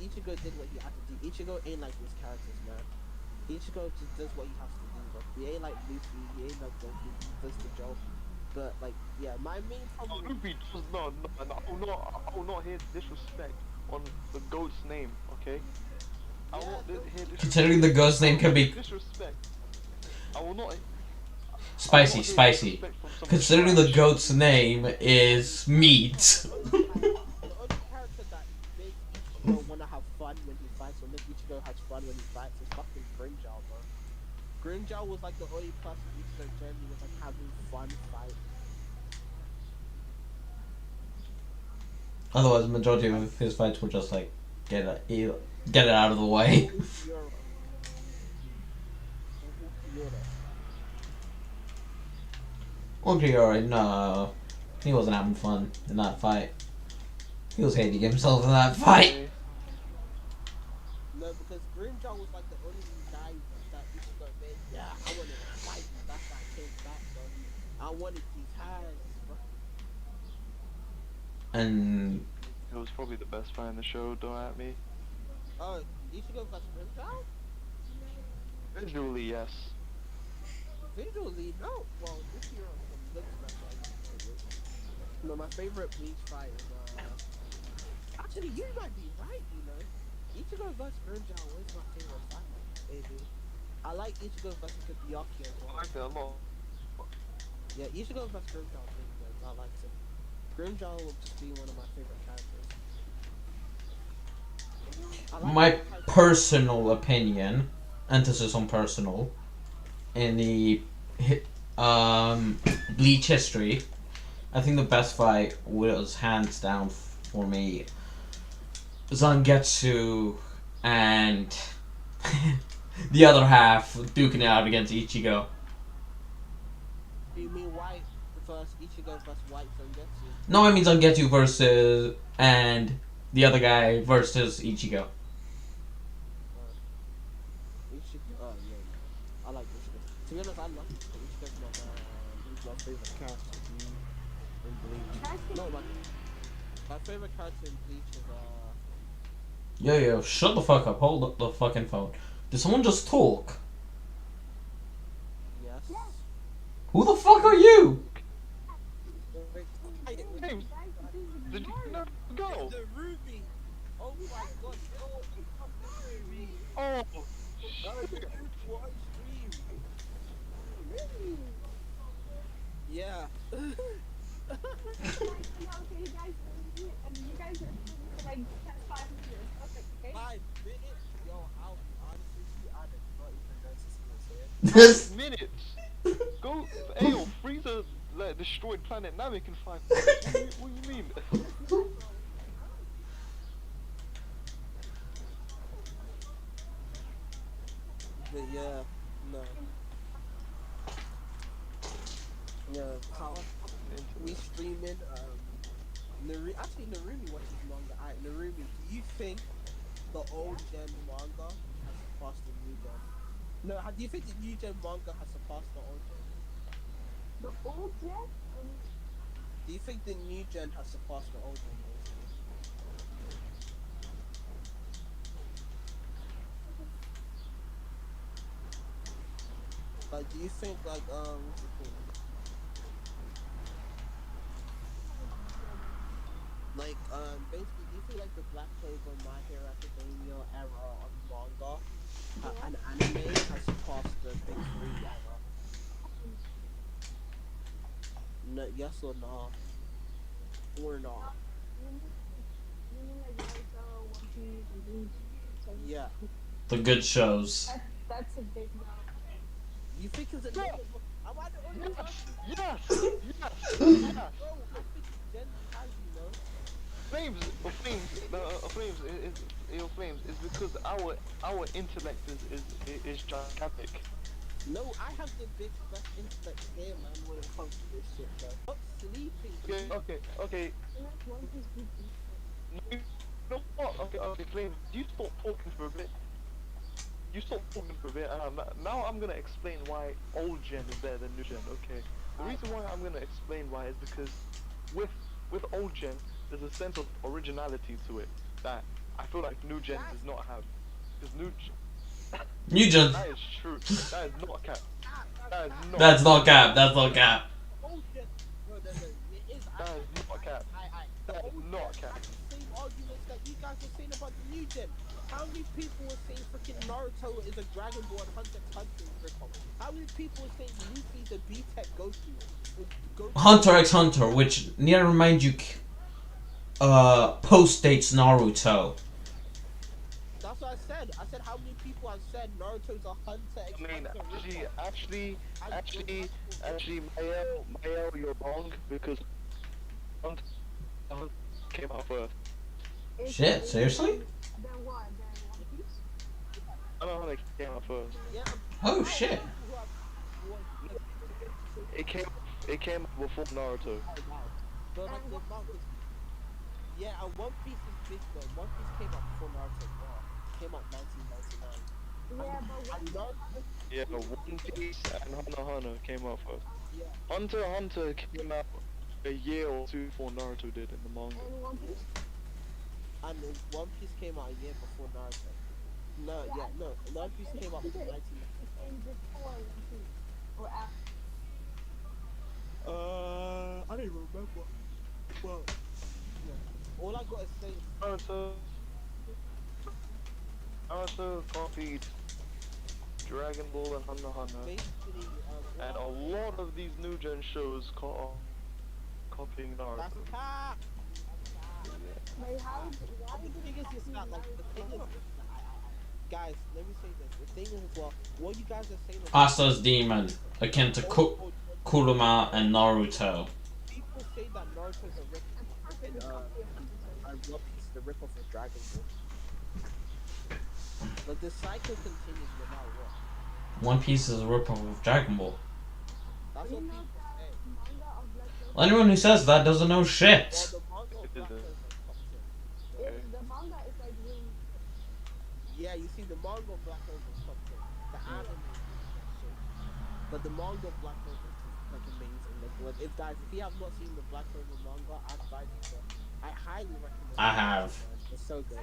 [SPEAKER 2] Ichigo did what he had to do. Ichigo ain't like these characters, man. Ichigo just does what he has to do. Bro. He ain't like Luffy, he ain't like Goku, he does the job. But like, yeah, my main problem.
[SPEAKER 3] Luffy does I will not hear disrespect on the goat's name, okay? I will not hear disrespect.
[SPEAKER 1] Considering the ghost name can be
[SPEAKER 3] Disrespect. I will not.
[SPEAKER 1] spicy. Considering the goat's name is meat.
[SPEAKER 2] The only character that makes Ichigo wanna have fun when he fights, or makes Ichigo has fun when he fights, is fucking Brinjal, bro. Grimjaw was like the only person Ichigo generally was like having fun fight.
[SPEAKER 1] Otherwise, the majority of his fights were just like get it out of the way.
[SPEAKER 2] Ukiura. Ukiura.
[SPEAKER 1] Ogiori, no, he wasn't having fun in that fight. He was hating himself in that fight.
[SPEAKER 2] No, because Grimjaw was like the only guy that Ichigo made. Yeah, I wanted to fight you. That's why I came back, bro. I wanted these hands, bro.
[SPEAKER 1] And
[SPEAKER 3] It was probably the best fight in the show, don't at me.
[SPEAKER 2] Oh, Ichigo vs Grimjaw?
[SPEAKER 3] Visually, yes.
[SPEAKER 2] Visually, no. Well, Ukiura looks better. No, my favorite Bleach fight is actually, you might be right, you know. Ichigo vs Grimjaw was my favorite fight, maybe. I like Ichigo vs Hibiyaki as
[SPEAKER 3] I
[SPEAKER 2] well.
[SPEAKER 3] like that a lot.
[SPEAKER 2] Yeah, Ichigo vs Grimjaw is really good. I like it. Grimjaw will just be one of my favorite characters.
[SPEAKER 1] my personal opinion, and this is on personal, in the Bleach history, I think the best fight was hands down for me Zangetsu and the other half duking it out against Ichigo.
[SPEAKER 2] Do you mean White versus Ichigo versus White Zangetsu?
[SPEAKER 1] No, I mean Zangetsu versus and the other guy versus Ichigo.
[SPEAKER 2] Ichigo, oh yeah. I like Ichigo. To be honest, I love Ichigo. Ichigo's my favorite character in Bleach. No, my favorite character in Bleach is
[SPEAKER 1] Yo, shut the fuck up. Hold up the fucking phone. Did someone just talk?
[SPEAKER 2] yes.
[SPEAKER 1] Who the fuck are you?
[SPEAKER 3] James, did you not go?
[SPEAKER 2] The Ruby. Oh my god. Oh, the Ruby.
[SPEAKER 3] Oh,
[SPEAKER 2] Oh, the good one stream. Yeah. Five minutes? Yo, I'll be honest with you, I did not even notice he was here.
[SPEAKER 1] This
[SPEAKER 3] 5 minutes. Go, Ayo, Frieza like destroyed planet Namek in 5 minutes. What do you mean?
[SPEAKER 2] But yeah, no. Yeah, how we streaming, actually Narumi watches manga. Alright, Narumi, do you think the old gen manga has surpassed the new gen? No, do you think the new gen manga has surpassed the old gen?
[SPEAKER 7] The old gen?
[SPEAKER 2] Do you think the new gen has surpassed the old gen, basically? Like, do you think, like, what's it called? Like, basically, do you think, like, the Black Clover, My Hero Academia era of manga, an anime has surpassed the Big 3 era? No, yes or no? Or not? Yeah.
[SPEAKER 1] the good shows.
[SPEAKER 7] That's a big no.
[SPEAKER 2] You think it's a negative? Am I the only person?
[SPEAKER 3] Yes, yes, yes.
[SPEAKER 2] Bro, I think Gen has, you know?
[SPEAKER 3] Flames is Flames is because our intellect is gigantic.
[SPEAKER 2] No, I have the best intellect here, man, when it comes to this shit, bro. Stop sleeping.
[SPEAKER 3] Okay. No, you know what? Okay, Flames, you stop talking for a bit. And now I'm gonna explain why old gen is better than new gen. Okay. The reason why I'm gonna explain why is because with old gen, there's a sense of originality to it that I feel like new gen does not have. Because
[SPEAKER 1] New gen.
[SPEAKER 3] that is true. That is not a cap. That is not.
[SPEAKER 1] That's not cap. That's not cap.
[SPEAKER 2] Old gen. No, it is.
[SPEAKER 3] That is not a cap.
[SPEAKER 2] The
[SPEAKER 3] That is
[SPEAKER 2] old
[SPEAKER 3] not a
[SPEAKER 2] gen
[SPEAKER 3] cap.
[SPEAKER 2] has the same arguments that you guys were saying about the new gen. How many people were saying freaking Naruto is a Dragon Ball and Hunter x Hunter is rip-off? How many people were saying Luffy's a B-Tech Goku?
[SPEAKER 1] Hunter x Hunter, which near remind you, post dates Naruto.
[SPEAKER 2] That's what I said. said. I said how many people have said Naruto's a hunter x
[SPEAKER 3] I mean,
[SPEAKER 2] hunter ripper.
[SPEAKER 3] actually, Mael, you're wrong because Hunter came out first.
[SPEAKER 1] Shit, seriously?
[SPEAKER 7] Then what? Then One Piece?
[SPEAKER 3] Hunter came out first.
[SPEAKER 2] Yeah,
[SPEAKER 1] Oh
[SPEAKER 2] how
[SPEAKER 1] shit.
[SPEAKER 2] people who have like,
[SPEAKER 3] It came out before Naruto.
[SPEAKER 2] oh wow. But like
[SPEAKER 7] And
[SPEAKER 2] the
[SPEAKER 7] what?
[SPEAKER 2] amount is yeah, and One Piece is big though. One Piece came out before Naruto as well. Came out 1999.
[SPEAKER 7] Yeah, but
[SPEAKER 2] And
[SPEAKER 7] One
[SPEAKER 2] Naruto,
[SPEAKER 3] Yeah, One Piece and Hunter x Hunter came out first.
[SPEAKER 2] yeah,
[SPEAKER 3] Hunter x Hunter came out a year or two before Naruto did in the manga.
[SPEAKER 7] and One Piece.
[SPEAKER 2] and One Piece came out a year before Naruto. No, yeah, no. One Piece came out in
[SPEAKER 7] Either
[SPEAKER 2] 19.
[SPEAKER 7] it came before One Piece or after.
[SPEAKER 2] I don't even remember. Well, yeah. All I gotta say is
[SPEAKER 3] Naruto copied Dragon Ball and Hunter x Hunter,
[SPEAKER 2] basically
[SPEAKER 3] and a lot of these new gen shows copying
[SPEAKER 2] that's
[SPEAKER 3] Naruto.
[SPEAKER 2] cap.
[SPEAKER 7] Like how? Why
[SPEAKER 2] And the
[SPEAKER 7] did
[SPEAKER 2] thing
[SPEAKER 7] it
[SPEAKER 2] is,
[SPEAKER 7] have
[SPEAKER 2] it's
[SPEAKER 7] to
[SPEAKER 2] not like the thing is, guys. Let me say this. The thing is, well, what you guys are saying.
[SPEAKER 1] Asa's demon, akin to Kuruma and Naruto.
[SPEAKER 2] People say that Naruto's a rip,
[SPEAKER 7] perfect
[SPEAKER 2] and
[SPEAKER 7] copy of Hunter?
[SPEAKER 2] One Piece is the rip off of Dragon Ball. But the cycle continues no matter what.
[SPEAKER 1] One Piece is a ripoff of Dragon Ball.
[SPEAKER 2] That's
[SPEAKER 7] You
[SPEAKER 2] what
[SPEAKER 7] know
[SPEAKER 2] people
[SPEAKER 7] that
[SPEAKER 2] say.
[SPEAKER 7] manga of Black Clover?
[SPEAKER 1] Well, anyone who says that doesn't know
[SPEAKER 2] Well,
[SPEAKER 1] shit.
[SPEAKER 2] the manga of Black Clover is top tier.
[SPEAKER 7] The manga is like really.
[SPEAKER 2] Yeah, you see, the manga of Black Clover is top tier. The anime is that shit. But the manga of Black Clover is like amazing. Like if guys, if you have not seen the Black Clover manga, I advise you to. I highly recommend.
[SPEAKER 1] I have.
[SPEAKER 2] It's so good.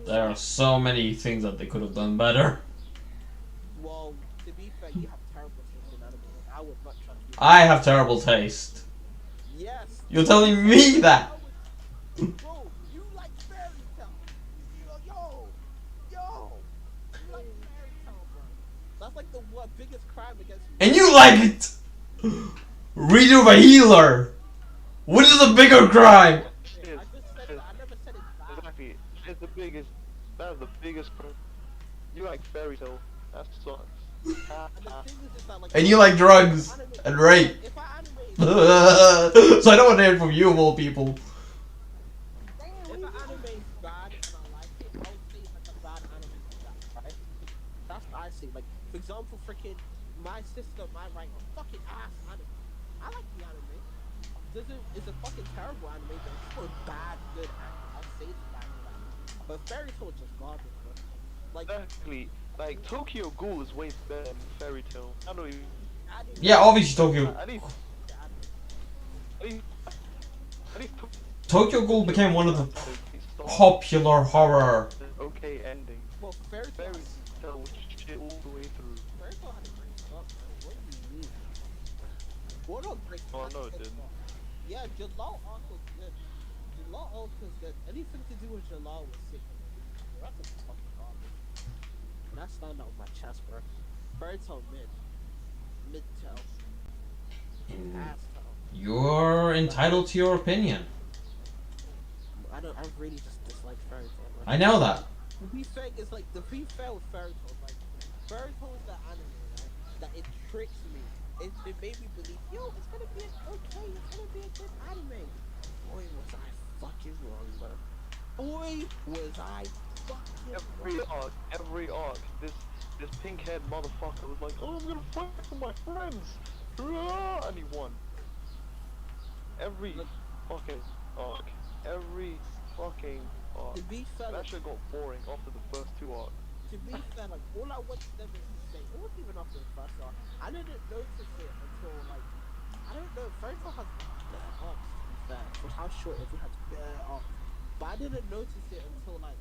[SPEAKER 1] There are so many things that they could have done better.
[SPEAKER 2] Well, to be fair, you have terrible taste in anime. Like, I would not trust you.
[SPEAKER 1] I have terrible taste.
[SPEAKER 2] Yes.
[SPEAKER 1] You're telling me that?
[SPEAKER 2] Bro, you like fairy tale. Yo. You like fairy tale, bro. That's like the biggest crime against me.
[SPEAKER 1] And you like it! Redo of a healer! Which is a bigger crime?
[SPEAKER 2] I just said that. I never said it's bad.
[SPEAKER 3] Exactly. It's the biggest. That's the biggest. You like fairy tale? That sucks.
[SPEAKER 2] And the thing is that, like,
[SPEAKER 1] And you like drugs and rape.
[SPEAKER 2] if I animate,
[SPEAKER 1] So I don't want to hear it from you of all people.
[SPEAKER 7] Dang it,
[SPEAKER 2] if
[SPEAKER 7] what
[SPEAKER 2] an
[SPEAKER 7] you doing?
[SPEAKER 2] anime is bad and I like it, I would say it's like a bad anime is bad, right? That's what I say. Like, for example, freaking my sister might write a fucking ass anime. I like the anime. It's a fucking terrible anime, but it's still a bad, good anime. I'll say it's a bad, good anime. But Fairy Tail is just garbage, bro. Like,
[SPEAKER 3] Exactly. Like Tokyo Ghoul is way better than fairy tale. I don't even.
[SPEAKER 2] anime,
[SPEAKER 1] Yeah, obviously Tokyo.
[SPEAKER 3] I need.
[SPEAKER 2] the anime.
[SPEAKER 3] I need. I need.
[SPEAKER 1] Tokyo Ghoul became one of the
[SPEAKER 3] Stop.
[SPEAKER 1] popular horror.
[SPEAKER 3] Okay ending.
[SPEAKER 2] Well, Fairy Tail.
[SPEAKER 3] Fairy tale was shit all the way through.
[SPEAKER 2] Fairy Tail had a great start, man. What do you mean? What a great
[SPEAKER 3] Oh,
[SPEAKER 2] start.
[SPEAKER 3] no, it didn't.
[SPEAKER 2] Yeah, Jalal arc was good. Jalal arc was good. Anything to do with Jalal was sick. That's a fucking garbage. And I stand out with my chest, bro. Fairy Tail mid tail, ass tail.
[SPEAKER 1] You're entitled to your opinion.
[SPEAKER 2] I really just dislike Fairy Tail, bro.
[SPEAKER 1] I know that.
[SPEAKER 2] To be fair, it's like the be fair with Fairy Tail, like Fairy Tail is the anime, right? That it tricks me. It made me believe, yo, it's gonna be it's gonna be a good anime. Boy, was I fucking wrong, bro. Boy, was I fucking wrong.
[SPEAKER 3] Every arc, this pink-haired motherfucker was like, oh, I'm gonna fight for my friends, and he won. Every fucking arc, every fucking arc.
[SPEAKER 2] To be fair,
[SPEAKER 3] That
[SPEAKER 2] like,
[SPEAKER 3] shit got boring after the first two arcs.
[SPEAKER 2] to be fair, like all I wanted them to say, it wasn't even after the first arc. I didn't notice it until like I don't know. Fairy Tail has bare arcs. To be fair, for how short it has bare arcs. But I didn't notice it until like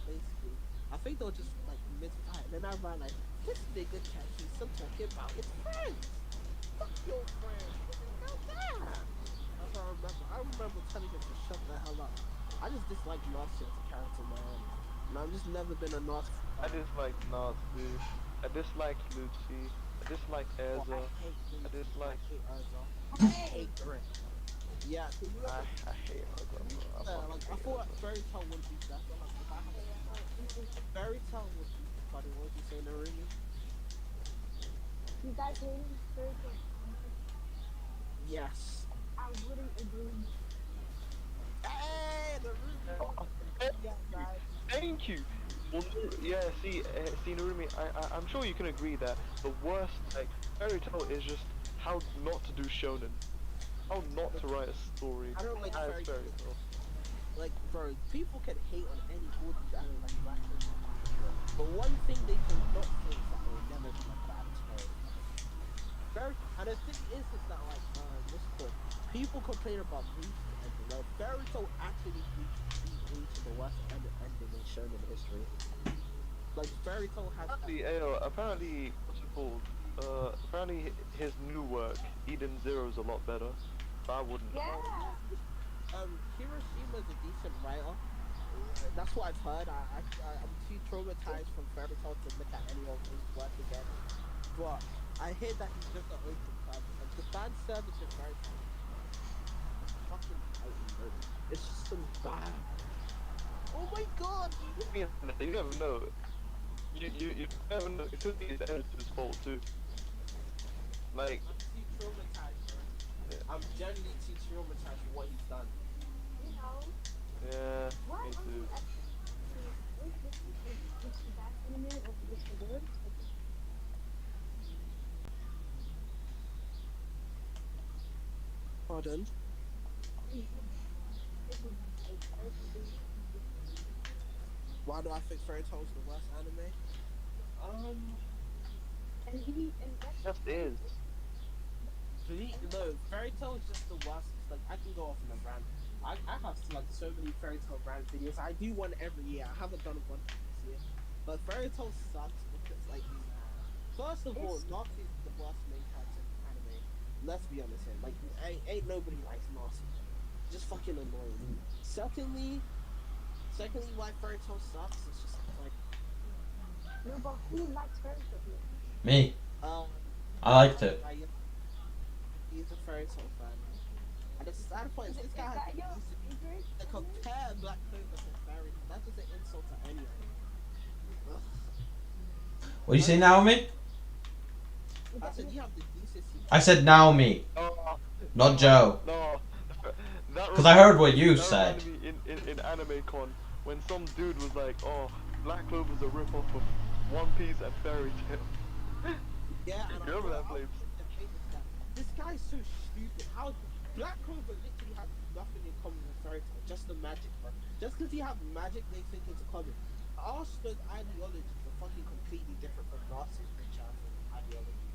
[SPEAKER 2] basically I think they were just like mid-fight, and then I realized this nigga can't keep some talking about his friends. Fuck your friends. Hell yeah. That's what I remember. I remember telling him to shut the hell up. I just dislike Narcy as a character, man. And I've just never been a Narcy.
[SPEAKER 3] I dislike Nazi, I dislike Lucy, I dislike Erza, I dislike...
[SPEAKER 2] I hate Erza. I hate Grit. Yeah, so you
[SPEAKER 3] I
[SPEAKER 2] remember,
[SPEAKER 3] hate her, bro. I
[SPEAKER 2] like
[SPEAKER 3] fucking
[SPEAKER 2] I
[SPEAKER 3] hate her,
[SPEAKER 2] thought
[SPEAKER 3] bro.
[SPEAKER 2] Fairy Tail would be better. Like if I had to choose, Fairy Tail would be. Pardon, what was you saying, Narumi?
[SPEAKER 7] You guys hating spiritual.
[SPEAKER 2] Yes.
[SPEAKER 7] I wouldn't agree.
[SPEAKER 2] Hey, Narumi,
[SPEAKER 3] Yeah,
[SPEAKER 2] what?
[SPEAKER 3] thank
[SPEAKER 2] Yeah,
[SPEAKER 3] you.
[SPEAKER 2] man.
[SPEAKER 3] Thank you. Well, yeah. See, Narumi, I'm sure you can agree that the worst, like, fairy tale is just how not to do shonen, how not to write a story
[SPEAKER 2] I don't like
[SPEAKER 3] as
[SPEAKER 2] Fairy
[SPEAKER 3] fairy
[SPEAKER 2] Tail.
[SPEAKER 3] tale.
[SPEAKER 2] Like, bro, people can hate on any all these anime like Black Clover and Naruto, but one thing they cannot say is that it will never be as bad as Fairy Tail. Very, and the thing is that like what's it called? People complain about Bleach's ending. Like Fairy Tail actually beat Bleach in the worst ending in shonen history. Like Fairy Tail has
[SPEAKER 3] Apparently, what's it called? Apparently his new work, Eden Zero, is a lot better. But I wouldn't.
[SPEAKER 7] Yeah.
[SPEAKER 2] oh yeah, Hiroshima is a decent writer. That's what I've heard. I'm too traumatized from Fairy Tail to look at any of his work again. But I hear that he's just an open canvas. Like the fan service in Fairy Tail is fucking biting, bro. It's just so bad. Oh my god!
[SPEAKER 3] I mean, you never know. You never know. It could be his editor's fault too. Like,
[SPEAKER 2] I'm too traumatized, bro.
[SPEAKER 3] yeah,
[SPEAKER 2] I'm generally too traumatized for what he's done.
[SPEAKER 7] You know.
[SPEAKER 3] yeah,
[SPEAKER 7] Why
[SPEAKER 3] me
[SPEAKER 7] are
[SPEAKER 3] too.
[SPEAKER 7] you this the best anime of this award?
[SPEAKER 2] Pardon? Why do I think Fairy Tail is the worst anime? Um,
[SPEAKER 7] And that's
[SPEAKER 3] Just is.
[SPEAKER 2] no, Fairy Tail is just the worst. It's like I can go off on a rant. I have like so many Fairy Tail rant videos. I do one every year. I haven't done one this year, but Fairy Tail sucks because like, first of all, Nazi is the worst main character in anime. Let's be honest here. Like, ain't nobody likes Nazi, bro. Just fucking annoying. Secondly, why Fairy Tail sucks is just like,
[SPEAKER 7] no, but who likes fairy tales?
[SPEAKER 1] Me.
[SPEAKER 2] um,
[SPEAKER 1] I liked it.
[SPEAKER 2] he's a Fairy Tail fan. And the sad part is
[SPEAKER 7] Is
[SPEAKER 2] this guy has
[SPEAKER 7] that
[SPEAKER 2] the
[SPEAKER 7] your
[SPEAKER 2] decency
[SPEAKER 7] favorite?
[SPEAKER 2] to compare Black Clover to Fairy Tail. That's just an insult to anyone. Ugh.
[SPEAKER 1] What do you say, Naomi?
[SPEAKER 2] I said you have the decency to
[SPEAKER 1] I said Naomi,
[SPEAKER 3] Oh,
[SPEAKER 1] not Joe.
[SPEAKER 3] no. That
[SPEAKER 1] Because I heard what you
[SPEAKER 3] that
[SPEAKER 1] said.
[SPEAKER 3] reminded me in Anime Con when some dude was like, "Oh, Black Clover's a rip-off of One Piece and Fairy Tail."
[SPEAKER 2] Yeah, and
[SPEAKER 3] You remember that,
[SPEAKER 2] I was
[SPEAKER 3] Flames?
[SPEAKER 2] going to debate this guy. This guy's so stupid. How Black Clover literally has nothing in common with Fairy Tail, just the magic, bro. Just because you have magic makes it into common. Arsenal's ideologies are fucking completely different from Narcis's bitch ass ideologies.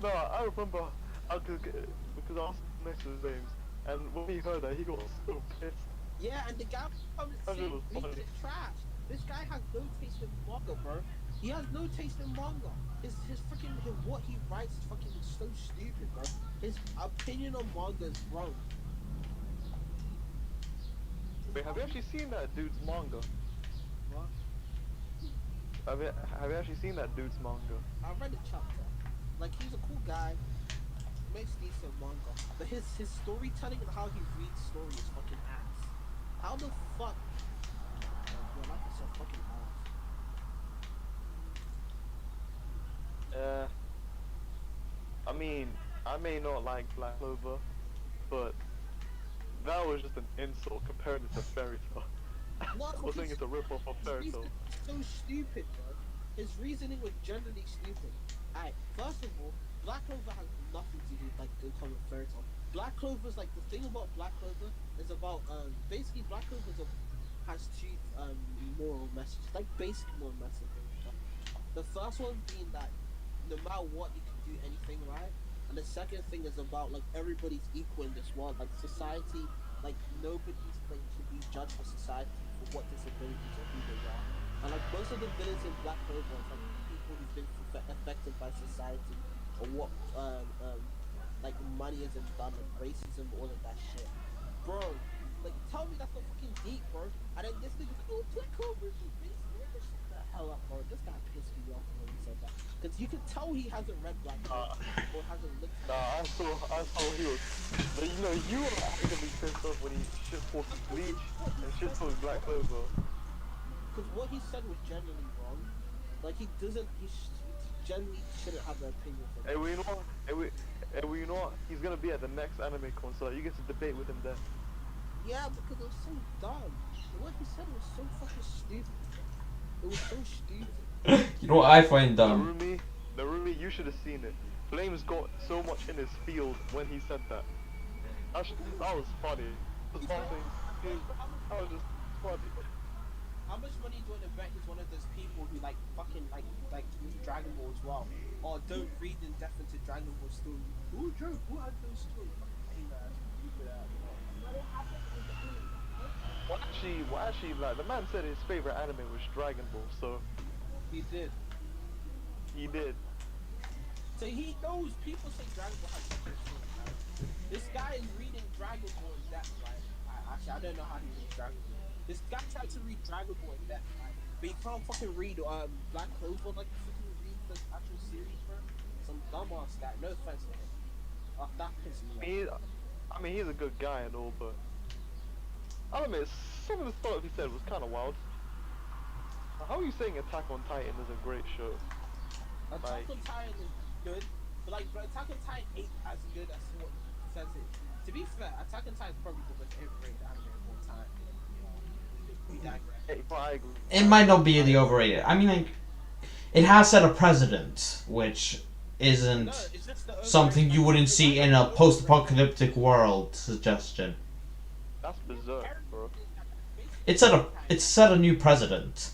[SPEAKER 3] No, I remember because I was next to James, and when he heard that, he got so pissed.
[SPEAKER 2] Yeah, and the guy was
[SPEAKER 3] That shit
[SPEAKER 2] saying
[SPEAKER 3] was
[SPEAKER 2] Bleach
[SPEAKER 3] funny.
[SPEAKER 2] is trash. This guy has no taste in manga, bro. He has no taste in manga. His freaking what he writes is fucking so stupid, bro. His opinion on manga is wrong.
[SPEAKER 3] Wait, have you actually seen that dude's manga?
[SPEAKER 2] What?
[SPEAKER 3] Have you actually seen that dude's manga?
[SPEAKER 2] I read a chapter. Like he's a cool guy, makes decent manga, but his storytelling and how he reads story is fucking ass. How the fuck? Your life is so fucking ass.
[SPEAKER 3] Uh, I mean, I may not like Black Clover, but that was just an insult comparing it to Fairy Tail.
[SPEAKER 2] No,
[SPEAKER 3] I was saying it's a rip-off of
[SPEAKER 2] his
[SPEAKER 3] Fairy
[SPEAKER 2] reasoning
[SPEAKER 3] Tail.
[SPEAKER 2] was so stupid, bro. His reasoning was generally stupid. Alright, first of all, Black Clover has nothing to do like in common with Fairy Tail. Black Clover's like the thing about Black Clover is about basically Black Clover has two moral messages, like basic moral messages. The first one being that no matter what you can do anything right, and the second thing is about like everybody's equal in this world, like society, like nobody's like should be judged for society for what disabilities or who they are. And like most of the villains in Black Clover is like people who've been affected by society or what like money isn't done, like racism, all of that shit, bro. Like, tell me that's not fucking deep, bro. And then this nigga's like, oh, Black Clover is just basic. Nigga, shut the hell up, bro. This guy pissed me off when he said that. Because you can tell he hasn't read Black Clover or hasn't looked at
[SPEAKER 3] Nah, I saw he was. But you know, you were actively pissed off when he shit talked Bleach and shit talked Black Clover.
[SPEAKER 2] because what he said was genuinely wrong. Like he doesn't, he genuinely shouldn't have an opinion for
[SPEAKER 3] Hey, well, you know what? You know what? He's gonna be at the next anime concert. You get to debate with him there.
[SPEAKER 2] Yeah, because it was so dumb. What he said was so fucking stupid. It was so stupid.
[SPEAKER 1] You know what I find dumb?
[SPEAKER 3] Narumi, you should have seen it. Flames got so much in his field when he said that. That was funny. That was just funny.
[SPEAKER 2] How much money do you want to bet he's one of those people who like fucking like read Dragon Ball as well, or don't read in depth into Dragon Ball story? Who drew? Who had those stories?
[SPEAKER 3] Well, actually, like the man said his favorite anime was Dragon Ball, so
[SPEAKER 2] He did.
[SPEAKER 3] he did.
[SPEAKER 2] So he knows people say Dragon Ball has a good story, man. This guy is reading Dragon Ball in depth, right? I don't know how he reads Dragon Ball. This guy tried to read Dragon Ball in depth, right? But he can't fucking read Black Clover like fucking read the actual series, bro. Some dumbass guy. No offense to him. That pisses me off.
[SPEAKER 3] I mean, he's a good guy and all, but I don't know. Some of the stuff he said was kind of wild. How are you saying Attack on Titan is a great show?
[SPEAKER 2] Attack on Titan is good, but like, bro, Attack on Titan ain't as good as what it says it. To be fair, Attack on Titan is probably the most overrated anime of all time. We digress.
[SPEAKER 3] Hey, but I agree.
[SPEAKER 1] It might not be the overrated. I mean, like, it has set a precedent, which isn't
[SPEAKER 2] No, it's just the
[SPEAKER 1] something you wouldn't see in a post-apocalyptic world suggestion.
[SPEAKER 3] That's berserk, bro.
[SPEAKER 1] It's set a new precedent.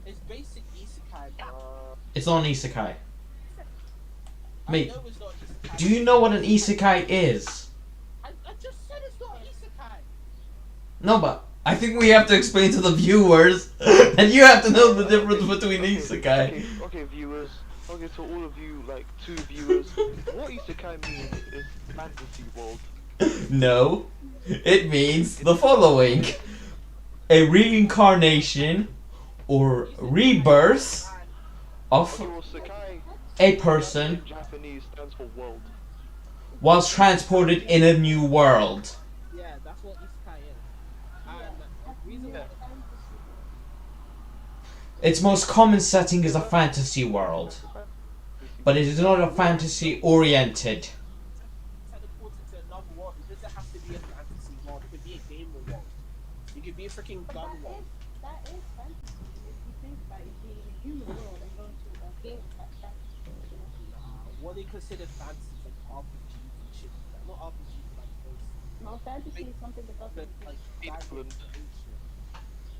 [SPEAKER 2] It's basic isekai, bro.
[SPEAKER 1] It's not an isekai.
[SPEAKER 2] I
[SPEAKER 1] Mate,
[SPEAKER 2] know it's not isekai.
[SPEAKER 1] do you know what an isekai is?
[SPEAKER 2] I just said it's not isekai.
[SPEAKER 1] No, but I think we have to explain to the viewers, and you have to know the difference between isekai.
[SPEAKER 3] Okay, viewers. Okay, to all of you, like 2 viewers, what isekai means is fantasy world.
[SPEAKER 1] No, it means the following: a reincarnation or rebirth of
[SPEAKER 3] Okay, well, Sekai
[SPEAKER 1] a person
[SPEAKER 3] in Japanese stands for world.
[SPEAKER 1] whilst transported in a new world.
[SPEAKER 2] Yeah, that's what isekai is. And the reason why
[SPEAKER 1] Its most common setting is a fantasy world, but it is not a fantasy oriented.
[SPEAKER 2] teleports into another world, it doesn't have to be a fantasy world. It could be a gamer world. It could be a freaking gun world.
[SPEAKER 7] That is fantasy. If you think about it, being in a human world and going to a game, that's fantasy.
[SPEAKER 2] What they consider fantasy is like RPGs and shit like that. Not RPGs, like those.
[SPEAKER 7] No, fantasy is something that
[SPEAKER 2] But
[SPEAKER 7] doesn't
[SPEAKER 2] like
[SPEAKER 3] England.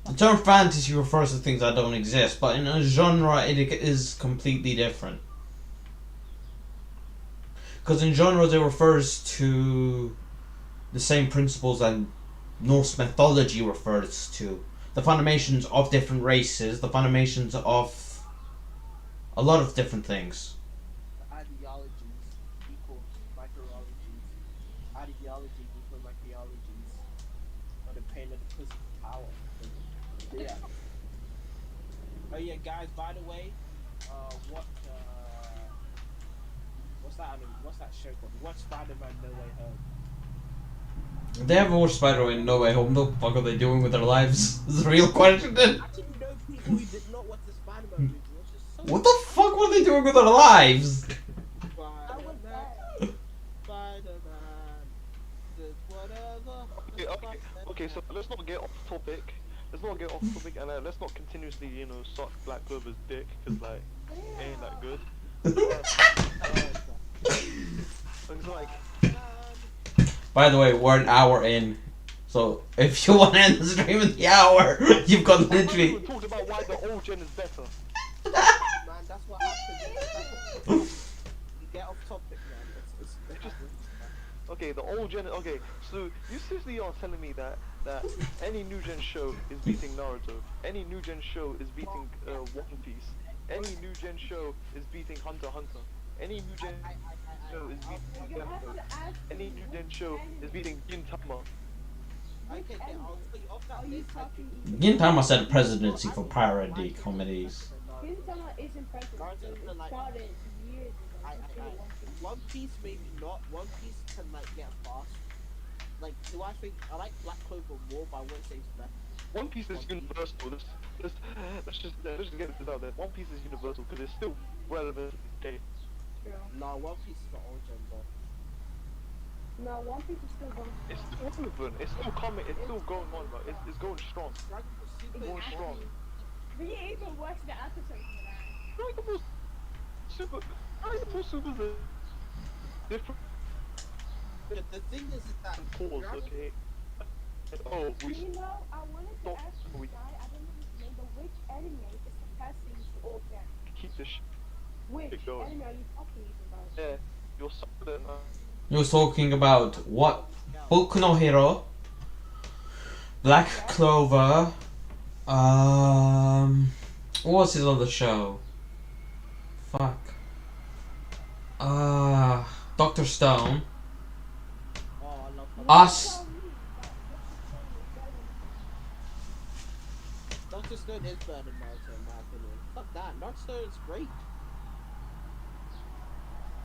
[SPEAKER 1] The term fantasy refers to things that don't exist, but in a genre it is completely different. Because in genres it refers to the same principles that Norse mythology refers to. The foundations of different races, the foundations of a lot of different things.
[SPEAKER 2] Ideologies equal microologies. Ideology equal microologies. Or the pain of the pussy power. Yeah. Oh yeah, guys. By the way, what's that show called? Watch Spider-Man: No Way Home.
[SPEAKER 1] They haven't watched Spider-Man No Way Home. What the fuck are they doing with their lives? Is the real question.
[SPEAKER 2] I actually know people who did not watch the Spider-Man movie. It's just so
[SPEAKER 1] What the fuck were they doing with their lives?
[SPEAKER 2] Spider-Man, Spider-Man, did whatever.
[SPEAKER 3] Okay, so let's not get off topic. Let's not get off topic, and let's not continuously, suck Black Clover's dick, cause like, it ain't that good. It's like,
[SPEAKER 1] By the way, we're an hour in, so if you want to end the stream in the hour, you've got
[SPEAKER 3] we
[SPEAKER 1] literally.
[SPEAKER 3] talked about why the old gen is better.
[SPEAKER 2] Man, that's what happens. You get off topic, man. It's just.
[SPEAKER 3] Okay, the old gen. Okay, so you seriously are telling me that any new gen show is beating Naruto, any new gen show is beating One Piece, any new gen show is beating Hunter x Hunter, any new gen show is beating Death Note, any new gen show is beating Gintama.
[SPEAKER 2] Okay, I'll put you off that list.
[SPEAKER 1] Gintama set a presidency for parody comedies.
[SPEAKER 2] No,
[SPEAKER 7] Gintama is impressive
[SPEAKER 2] Naruto,
[SPEAKER 7] because it
[SPEAKER 2] like,
[SPEAKER 7] started years ago before One Piece.
[SPEAKER 2] One Piece maybe not. One Piece can like get fast. Like, do I think I like Black Clover more, but I wouldn't say it's better.
[SPEAKER 3] One Piece is universal. Let's just get this out there. One Piece is universal because it's still relevant to this day.
[SPEAKER 7] True.
[SPEAKER 2] Nah, One Piece is the old gen, bro.
[SPEAKER 7] No, One Piece is still going
[SPEAKER 3] It's
[SPEAKER 7] strong.
[SPEAKER 3] still relevant. It's still coming. It's still going on, bro. It's going strong.
[SPEAKER 2] Dragon Ball Super
[SPEAKER 3] Going
[SPEAKER 2] is
[SPEAKER 3] strong.
[SPEAKER 7] We even watched the episode for that.
[SPEAKER 3] Dragon Ball Super. Dragon Ball Super's a different
[SPEAKER 2] The thing is that
[SPEAKER 3] pause.
[SPEAKER 2] Dragon-
[SPEAKER 3] Okay. Oh, we
[SPEAKER 7] You know, I wanted to
[SPEAKER 3] stop.
[SPEAKER 7] ask this
[SPEAKER 3] We
[SPEAKER 7] guy, I don't know his name, but which anime is surpassing the old gen?
[SPEAKER 3] keep this
[SPEAKER 7] Which
[SPEAKER 3] Keep going.
[SPEAKER 7] anime are you talking about?
[SPEAKER 3] Yeah, you're silent.
[SPEAKER 1] He was talking about what? Boku no Hero, Black Clover, what was his other show? Fuck. Doctor Stone.
[SPEAKER 2] Oh, I love
[SPEAKER 1] Us.
[SPEAKER 2] Doctor Stone is better than Naruto in my opinion. Fuck that, Naruto Stone is great.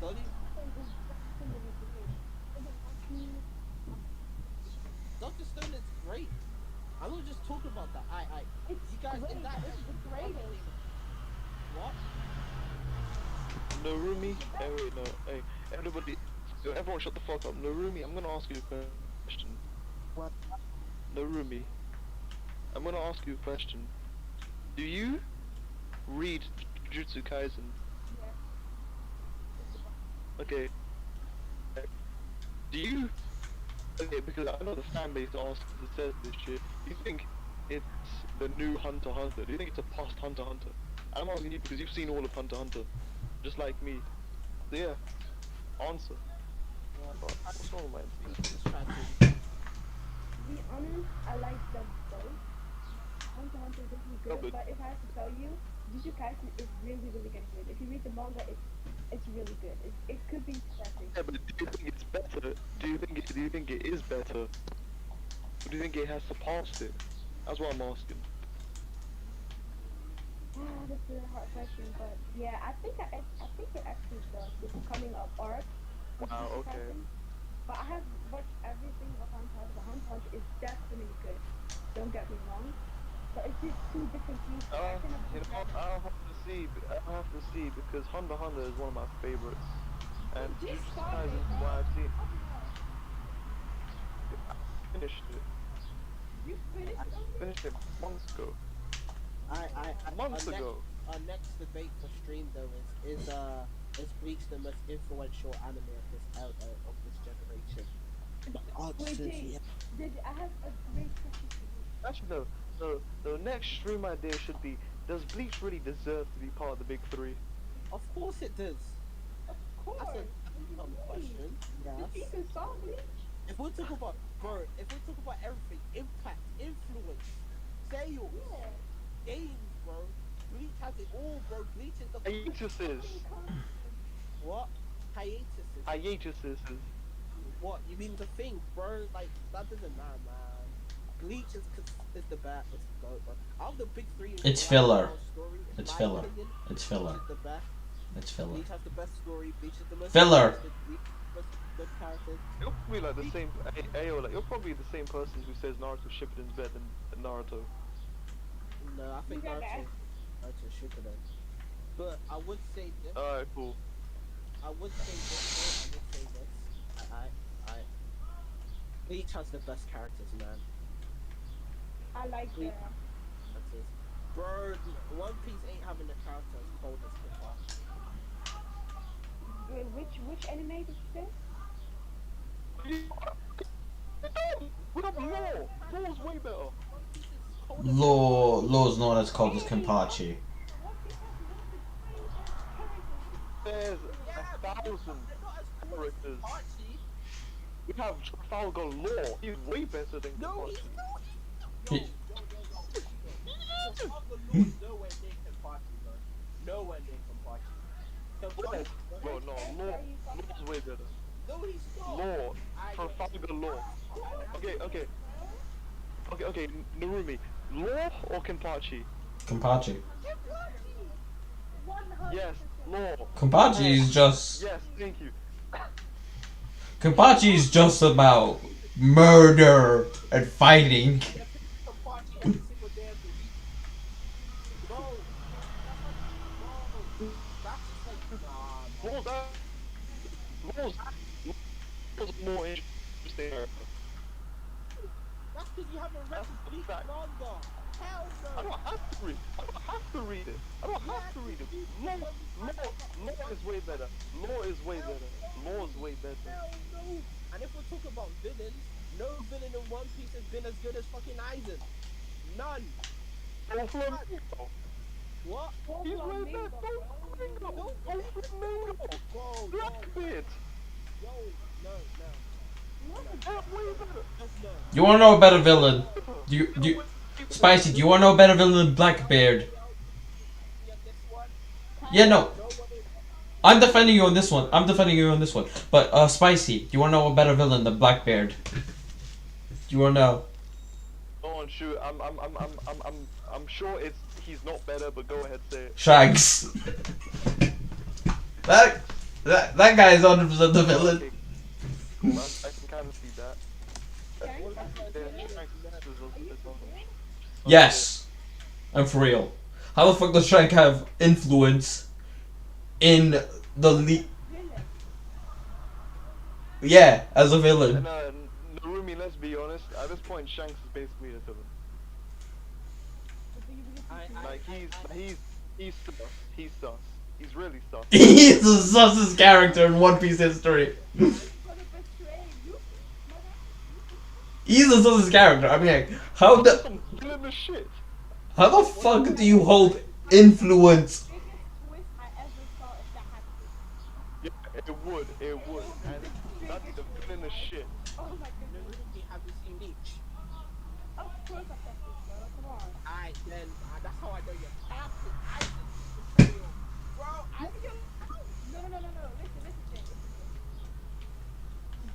[SPEAKER 2] Don't you? Doctor Stone is great. I'm not just talking about that.
[SPEAKER 7] It's
[SPEAKER 2] You guys
[SPEAKER 7] great,
[SPEAKER 2] in that
[SPEAKER 7] it's the greatest.
[SPEAKER 2] What?
[SPEAKER 3] Narumi. Hey, wait, no. Hey, everybody. Everyone, shut the fuck up. Narumi, I'm gonna ask you a question.
[SPEAKER 2] What?
[SPEAKER 3] Narumi, I'm gonna ask you a question. Do you read Jujutsu Kaisen? Okay. Do you? Okay, because I know the fan base asks that says this shit. Do you think it's the new Hunter x Hunter? Do you think it's a past Hunter x Hunter? I'm asking you because you've seen all of Hunter x Hunter, just like me. So yeah, answer. What's wrong, man?
[SPEAKER 7] To be honest, I like them both. Hunter x Hunter is definitely
[SPEAKER 3] No,
[SPEAKER 7] good,
[SPEAKER 3] but-
[SPEAKER 7] but if I have to tell you, Jujutsu Kaisen is really, really good. If you read the manga, it's really good. It could be perfect.
[SPEAKER 3] Yeah, but do you think it's better? Do you think it is better? Or do you think it has surpassed it? That's what I'm asking.
[SPEAKER 7] That's a hard question, but yeah, I think it actually does. It's coming up arc. of
[SPEAKER 3] Wow,
[SPEAKER 7] Jujutsu
[SPEAKER 3] okay.
[SPEAKER 7] Kaisen. But I have watched everything of Hunter x Hunter. Hunter x Hunter is definitely good. Don't get me wrong. But it's just two different pieces. I cannot
[SPEAKER 3] You know,
[SPEAKER 7] compare them.
[SPEAKER 3] I'll have to see. I'll have to see because Hunter x Hunter is one of my favorites, and
[SPEAKER 7] Just
[SPEAKER 3] Jujutsu
[SPEAKER 7] start
[SPEAKER 3] Kaisen
[SPEAKER 7] it,
[SPEAKER 3] is what I've seen.
[SPEAKER 7] bro.
[SPEAKER 3] I finished it.
[SPEAKER 7] You finished
[SPEAKER 3] I
[SPEAKER 7] it?
[SPEAKER 3] finished it months ago. Months
[SPEAKER 2] our
[SPEAKER 3] ago.
[SPEAKER 2] Our next debate for stream though is Bleach the most influential anime of this generation?
[SPEAKER 7] Wait, I have a great question for you.
[SPEAKER 3] Actually, no. The next stream idea should be: does Bleach really deserve to be part of the big three?
[SPEAKER 2] Of course it does.
[SPEAKER 7] Of course.
[SPEAKER 2] That's a dumb question.
[SPEAKER 7] The
[SPEAKER 2] Yes.
[SPEAKER 7] season saw Bleach.
[SPEAKER 2] If we talk about everything, impact, influence, sales,
[SPEAKER 7] Yeah.
[SPEAKER 2] games, bro. Bleach has it all, bro. Bleach is the
[SPEAKER 3] Hiatuses.
[SPEAKER 2] what? Hiatuses.
[SPEAKER 3] Hiatuses.
[SPEAKER 2] What? You mean the thing, bro? Like that doesn't matter, man. Bleach is the best. Let's go, bro. Out of the big three,
[SPEAKER 1] It's filler.
[SPEAKER 2] Story, in
[SPEAKER 1] It's
[SPEAKER 2] my
[SPEAKER 1] filler.
[SPEAKER 2] opinion,
[SPEAKER 1] It's filler.
[SPEAKER 2] Bleach is the best.
[SPEAKER 1] It's filler.
[SPEAKER 2] Bleach has the best story. Bleach is the most
[SPEAKER 1] Filler.
[SPEAKER 2] interesting, Bleach is the most good characters.
[SPEAKER 3] You're probably like the same. Ayo, like you're probably the same person who says Naruto Shippuden's better than Naruto.
[SPEAKER 2] No, I think
[SPEAKER 7] You got that.
[SPEAKER 2] Naruto Shippuden. But I would say this.
[SPEAKER 3] Alright, cool.
[SPEAKER 2] I would say this. I Bleach has the best characters, man.
[SPEAKER 7] I like
[SPEAKER 2] Bleach.
[SPEAKER 7] that.
[SPEAKER 2] That's it. Bro, One Piece ain't having the character as cold as Kippa.
[SPEAKER 7] Wait, which anime did you say?
[SPEAKER 3] We have Law. Law's way better.
[SPEAKER 2] One Piece is cold as
[SPEAKER 1] Law's not as cold as Kenpachi.
[SPEAKER 3] There's
[SPEAKER 2] Yeah,
[SPEAKER 3] a
[SPEAKER 2] but
[SPEAKER 3] thousand
[SPEAKER 2] they're not as cold as
[SPEAKER 3] characters.
[SPEAKER 2] Archie.
[SPEAKER 3] We have Trafalgar Law. He's way better than
[SPEAKER 2] No,
[SPEAKER 3] Kenpachi.
[SPEAKER 2] he's Trafalgar Law is nowhere near Kenpachi, bro. Nowhere near Kenpachi.
[SPEAKER 3] Bro, no, Law's way better.
[SPEAKER 2] No, he's not.
[SPEAKER 3] Law. Trafalgar Law. Okay, Narumi. Law or Kenpachi?
[SPEAKER 1] Kenpachi.
[SPEAKER 3] Yes, law.
[SPEAKER 1] Kenpachi is just
[SPEAKER 3] Yes, thank you.
[SPEAKER 1] Kenpachi is just about murder and fighting.
[SPEAKER 2] Yeah, pick up party every single day of the week. Bro, that's like, bro, that's just like, nah, man.
[SPEAKER 3] Laws, laws, laws are more interesting.
[SPEAKER 2] That's because you haven't read
[SPEAKER 3] That's
[SPEAKER 2] the
[SPEAKER 3] the
[SPEAKER 2] Bleach
[SPEAKER 3] fact.
[SPEAKER 2] manga. Hell
[SPEAKER 3] I
[SPEAKER 2] no.
[SPEAKER 3] don't have to read. I don't have to read it. I don't have to read it. Law is way better. Law is way better. Law is way better.
[SPEAKER 2] Hell no. And if we're talking about villains, no villain in One Piece has been as good as fucking Aizen. None.
[SPEAKER 3] Oh, Flamingo.
[SPEAKER 2] What?
[SPEAKER 3] He's way better. Oh, Flamingo. Oh, Flamingo.
[SPEAKER 2] Bro,
[SPEAKER 3] Blackbeard.
[SPEAKER 2] yo, no.
[SPEAKER 3] That's way better.
[SPEAKER 2] Just no.
[SPEAKER 1] You wanna know a better villain? Spicy, do you wanna know a better villain than Blackbeard?
[SPEAKER 2] Yeah, this one.
[SPEAKER 1] Yeah, no.
[SPEAKER 2] No one.
[SPEAKER 1] I'm defending you on this one. But Spicy, do you wanna know a better villain than Blackbeard? Do you wanna know?
[SPEAKER 3] Go on, shoot. I'm sure he's not better, but go ahead, say it.
[SPEAKER 1] Shanks. that guy is 100% the villain.
[SPEAKER 3] Okay. Cool, I can kind of see that.
[SPEAKER 1] Yes. I'm for real. How the fuck does Shank have influence in the league? Yeah, as a villain.
[SPEAKER 3] And Narumi, let's be honest. At this point, Shanks is basically a villain. Like he's sus. He's sus. He's really sus.
[SPEAKER 1] He's the sussest character in One Piece history. He's the sussest character. I mean, like, how the fuck do you hold influence?
[SPEAKER 3] Yeah, it would. And that's the villain of shit.
[SPEAKER 7] Oh my goodness.
[SPEAKER 2] Naruto, have you seen Bleach?
[SPEAKER 7] Of course I've got this, bro. Come on.
[SPEAKER 2] Alright, then that's how I know you're captain. Aizen, bro. Aizen.
[SPEAKER 7] No. Listen.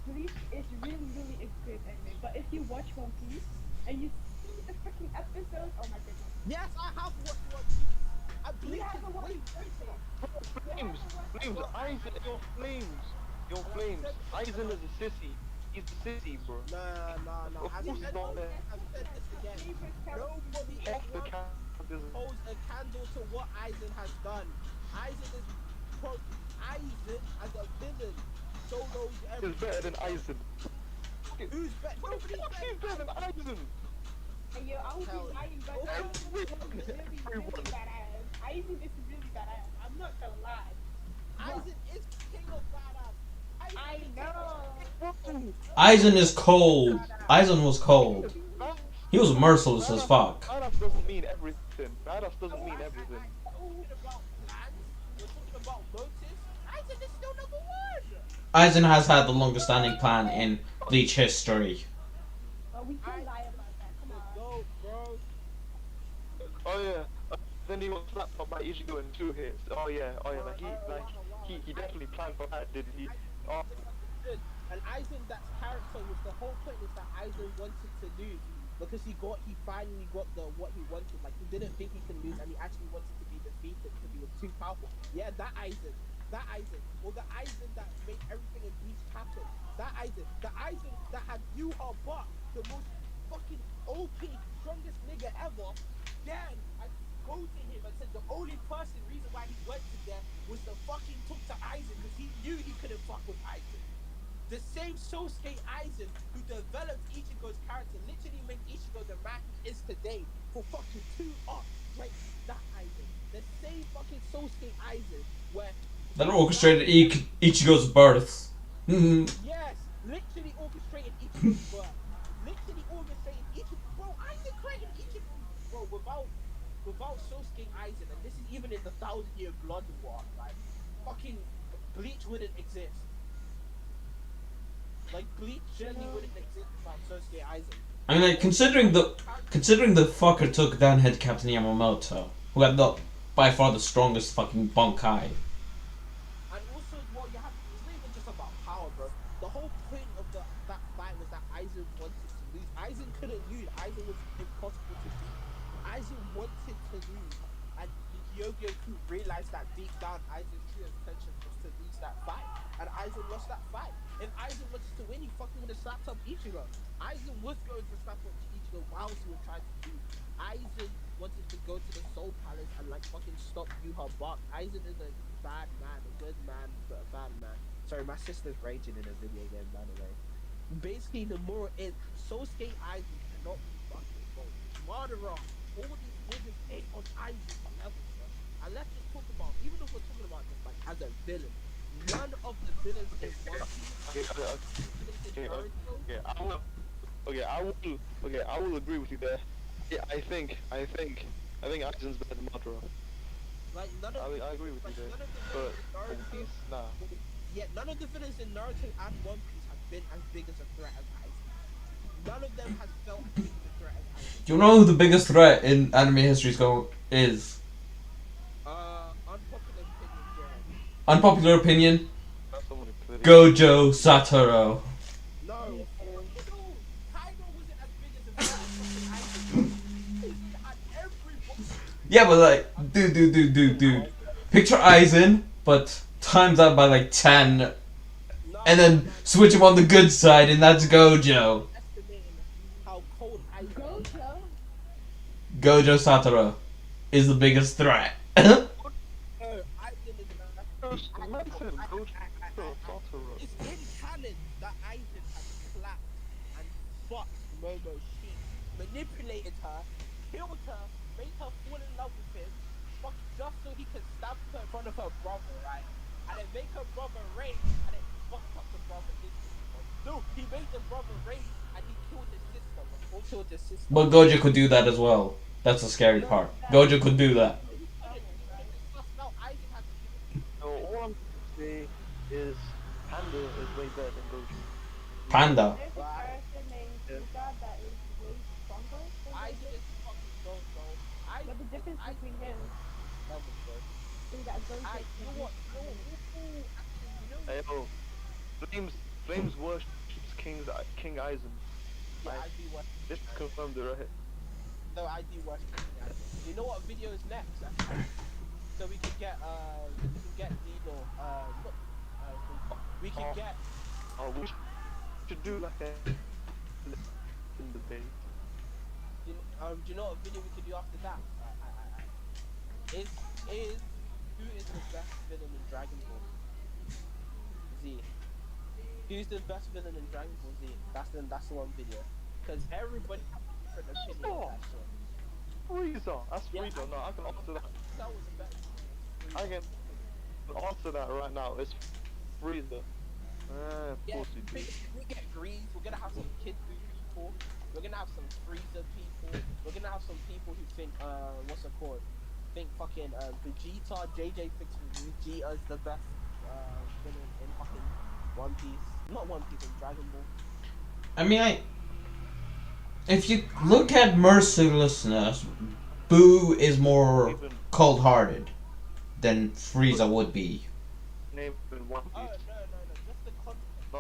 [SPEAKER 7] Bleach is really a good anime, but if you watch One Piece and you see the freaking episodes, oh my goodness.
[SPEAKER 2] Yes, I have watched One Piece. I
[SPEAKER 7] You
[SPEAKER 2] Bleach
[SPEAKER 7] have
[SPEAKER 2] is
[SPEAKER 7] to watch
[SPEAKER 2] way
[SPEAKER 7] it.
[SPEAKER 2] better.
[SPEAKER 3] Flames, Aizen, your flames. Aizen is a sissy. He's a sissy, bro.
[SPEAKER 2] Nah.
[SPEAKER 3] Of
[SPEAKER 2] I've
[SPEAKER 3] course
[SPEAKER 2] said
[SPEAKER 3] he's not there.
[SPEAKER 2] this again. Nobody
[SPEAKER 3] Half the
[SPEAKER 2] ever
[SPEAKER 3] characters.
[SPEAKER 2] holds a candle to what Aizen has done. Aizen is Aizen as a villain solos
[SPEAKER 3] Is
[SPEAKER 2] everything.
[SPEAKER 3] better than Aizen.
[SPEAKER 2] Who's better? Nobody's
[SPEAKER 3] He's better than Aizen.
[SPEAKER 7] And yo, I would be lying, but Aizen is really badass. Aizen is really badass. I'm not gonna lie.
[SPEAKER 2] Aizen is king of badass.
[SPEAKER 7] I know.
[SPEAKER 1] Aizen is cold. Aizen was cold. He was merciless as fuck.
[SPEAKER 3] Badass doesn't mean everything. Badass doesn't mean everything.
[SPEAKER 2] We're talking about plans. We're talking about motives. Aizen is still number one.
[SPEAKER 1] Aizen has had the longest standing plan in Bleach history.
[SPEAKER 7] But we can't lie about that. Come
[SPEAKER 2] Let's
[SPEAKER 7] on.
[SPEAKER 2] go, bro.
[SPEAKER 3] Oh yeah. Then he was slapped up by Ichigo in 2 hits. Oh yeah. He definitely planned for that, didn't he? Oh,
[SPEAKER 2] And Aizen, that character was the whole point is that Aizen wanted to lose because he finally got what he wanted. Like he didn't think he could lose, and he actually wanted to be defeated because he was too powerful. Yeah, that Aizen, or the Aizen that made everything in Bleach happen. That Aizen that had Yuha Buck, the most fucking OP, strongest nigga ever. Then I go to him and said the only reason why he went to there was to fucking talk to Aizen because he knew he couldn't fuck with Aizen. The same Sosuke Aizen who developed Ichigo's character literally made Ichigo the man he is today for fucking 2 arcs. Right? That Aizen. The same fucking Sosuke Aizen where
[SPEAKER 1] That orchestrated Ichigo's birth.
[SPEAKER 2] yes, literally orchestrated Ichigo's birth. Literally orchestrated Ichigo. Bro, Aizen created Ichigo. Bro, without Sosuke Aizen, and this is even in the 1,000-year blood war, like fucking Bleach wouldn't exist. Like Bleach generally wouldn't exist without Sosuke Aizen.
[SPEAKER 1] I mean, like, considering the fucker took down head Captain Yamamoto, who had by far the strongest fucking Bankai.
[SPEAKER 2] And also, well, it's not even just about power, bro. The whole point of that fight was that Aizen wanted to lose. Aizen couldn't lose. Aizen was impossible to beat. Aizen wanted to lose. And Yogyoku realized that deep down Aizen's true intention was to lose that fight, and Aizen lost that fight. If Aizen wanted to win, he fucking would have slapped up Ichigo. Aizen was going to slap up Ichigo whilst he was trying to lose. Aizen wanted to go to the Soul Palace and like fucking stop Yuha Bark. Aizen is a bad man, a good man, but a bad man. Sorry, my sister's raging in a video game, by the way. Basically, the moral is Sosuke Aizen cannot be fucking both. Madara, all these niggas ain't on Aizen's level, bro. And let's just talk about, even if we're talking about this like as a villain, none of the villains in One Piece,
[SPEAKER 3] I will agree with you there. Yeah, I think Aizen's better than Madara.
[SPEAKER 2] like none of
[SPEAKER 3] I agree with
[SPEAKER 2] like,
[SPEAKER 3] you there.
[SPEAKER 2] none of the
[SPEAKER 3] But
[SPEAKER 2] villains in
[SPEAKER 3] One Piece, nah.
[SPEAKER 2] Yeah, none of the villains in Naruto and One Piece have been as big as a threat as Aizen. None of them has felt as big as a threat as Aizen.
[SPEAKER 1] Do you know who the biggest threat in anime history is?
[SPEAKER 2] Unpopular opinion, Jared.
[SPEAKER 1] Unpopular opinion:
[SPEAKER 3] That's someone who clearly.
[SPEAKER 1] Gojo Satoru.
[SPEAKER 2] No. Kaido wasn't as big as a threat as fucking Aizen. Aizen had everybody.
[SPEAKER 1] Yeah, but like, dude. Picture Aizen, but times that by like 10,
[SPEAKER 2] No,
[SPEAKER 1] and then switch him on the good side, and that's Gojo.
[SPEAKER 2] estimating how cold Aizen is.
[SPEAKER 1] Gojo Satoru is the biggest threat.
[SPEAKER 2] Aizen is
[SPEAKER 3] Man said Gojo Satoru.
[SPEAKER 2] It's in canon that Aizen has clapped and fucked Momo's sheep, manipulated her, killed her, made her fall in love with him, just so he could stab her in front of her brother, right? And then make her brother rage, and then fucked up the brother instantly. No, he made the brother rage, and he killed his sister. Or killed his sister.
[SPEAKER 1] But Gojo could do that as well. That's the scary part. Gojo could do that.
[SPEAKER 3] No, all I'm saying is Panda is way better than Gojo.
[SPEAKER 1] Panda.
[SPEAKER 7] There's a character named Suga that is way stronger than
[SPEAKER 2] Aizen
[SPEAKER 7] Gojo.
[SPEAKER 2] is fucking gold, bro.
[SPEAKER 7] But the difference between him is that Gojo
[SPEAKER 2] You know what?
[SPEAKER 3] Hey, yo, Flames worships King Aizen.
[SPEAKER 2] Yeah, I do watch.
[SPEAKER 3] This confirmed it right.
[SPEAKER 2] No, I do watch. You know what video is next? Actually? So we can get Dino. We can get.
[SPEAKER 3] Oh, we should do like a in the day.
[SPEAKER 2] Do you know what video we can do after that? Is who is the best villain in Dragon Ball Z? Who's the best villain in Dragon Ball Z? That's the one video. Because everybody has a different opinion of that shit.
[SPEAKER 3] Frieza. That's Frieza. No, I can answer that.
[SPEAKER 2] That was the best.
[SPEAKER 3] I can answer that right now. It's Frieza. Of
[SPEAKER 2] Yeah,
[SPEAKER 3] course we do.
[SPEAKER 2] we get Greens. We're gonna have some Kid Buu people. We're gonna have some Frieza people. We're gonna have some people who think what's it called? Think fucking Vegeta. JJ thinks Vegeta is the best villain in fucking One Piece. Not One Piece, in Dragon Ball.
[SPEAKER 1] I mean, if you look at mercilessness, Boo is more
[SPEAKER 3] Even
[SPEAKER 1] cold-hearted than Frieza would be.
[SPEAKER 3] name in One
[SPEAKER 2] Oh
[SPEAKER 3] Piece.
[SPEAKER 2] no, just the concept.
[SPEAKER 3] No,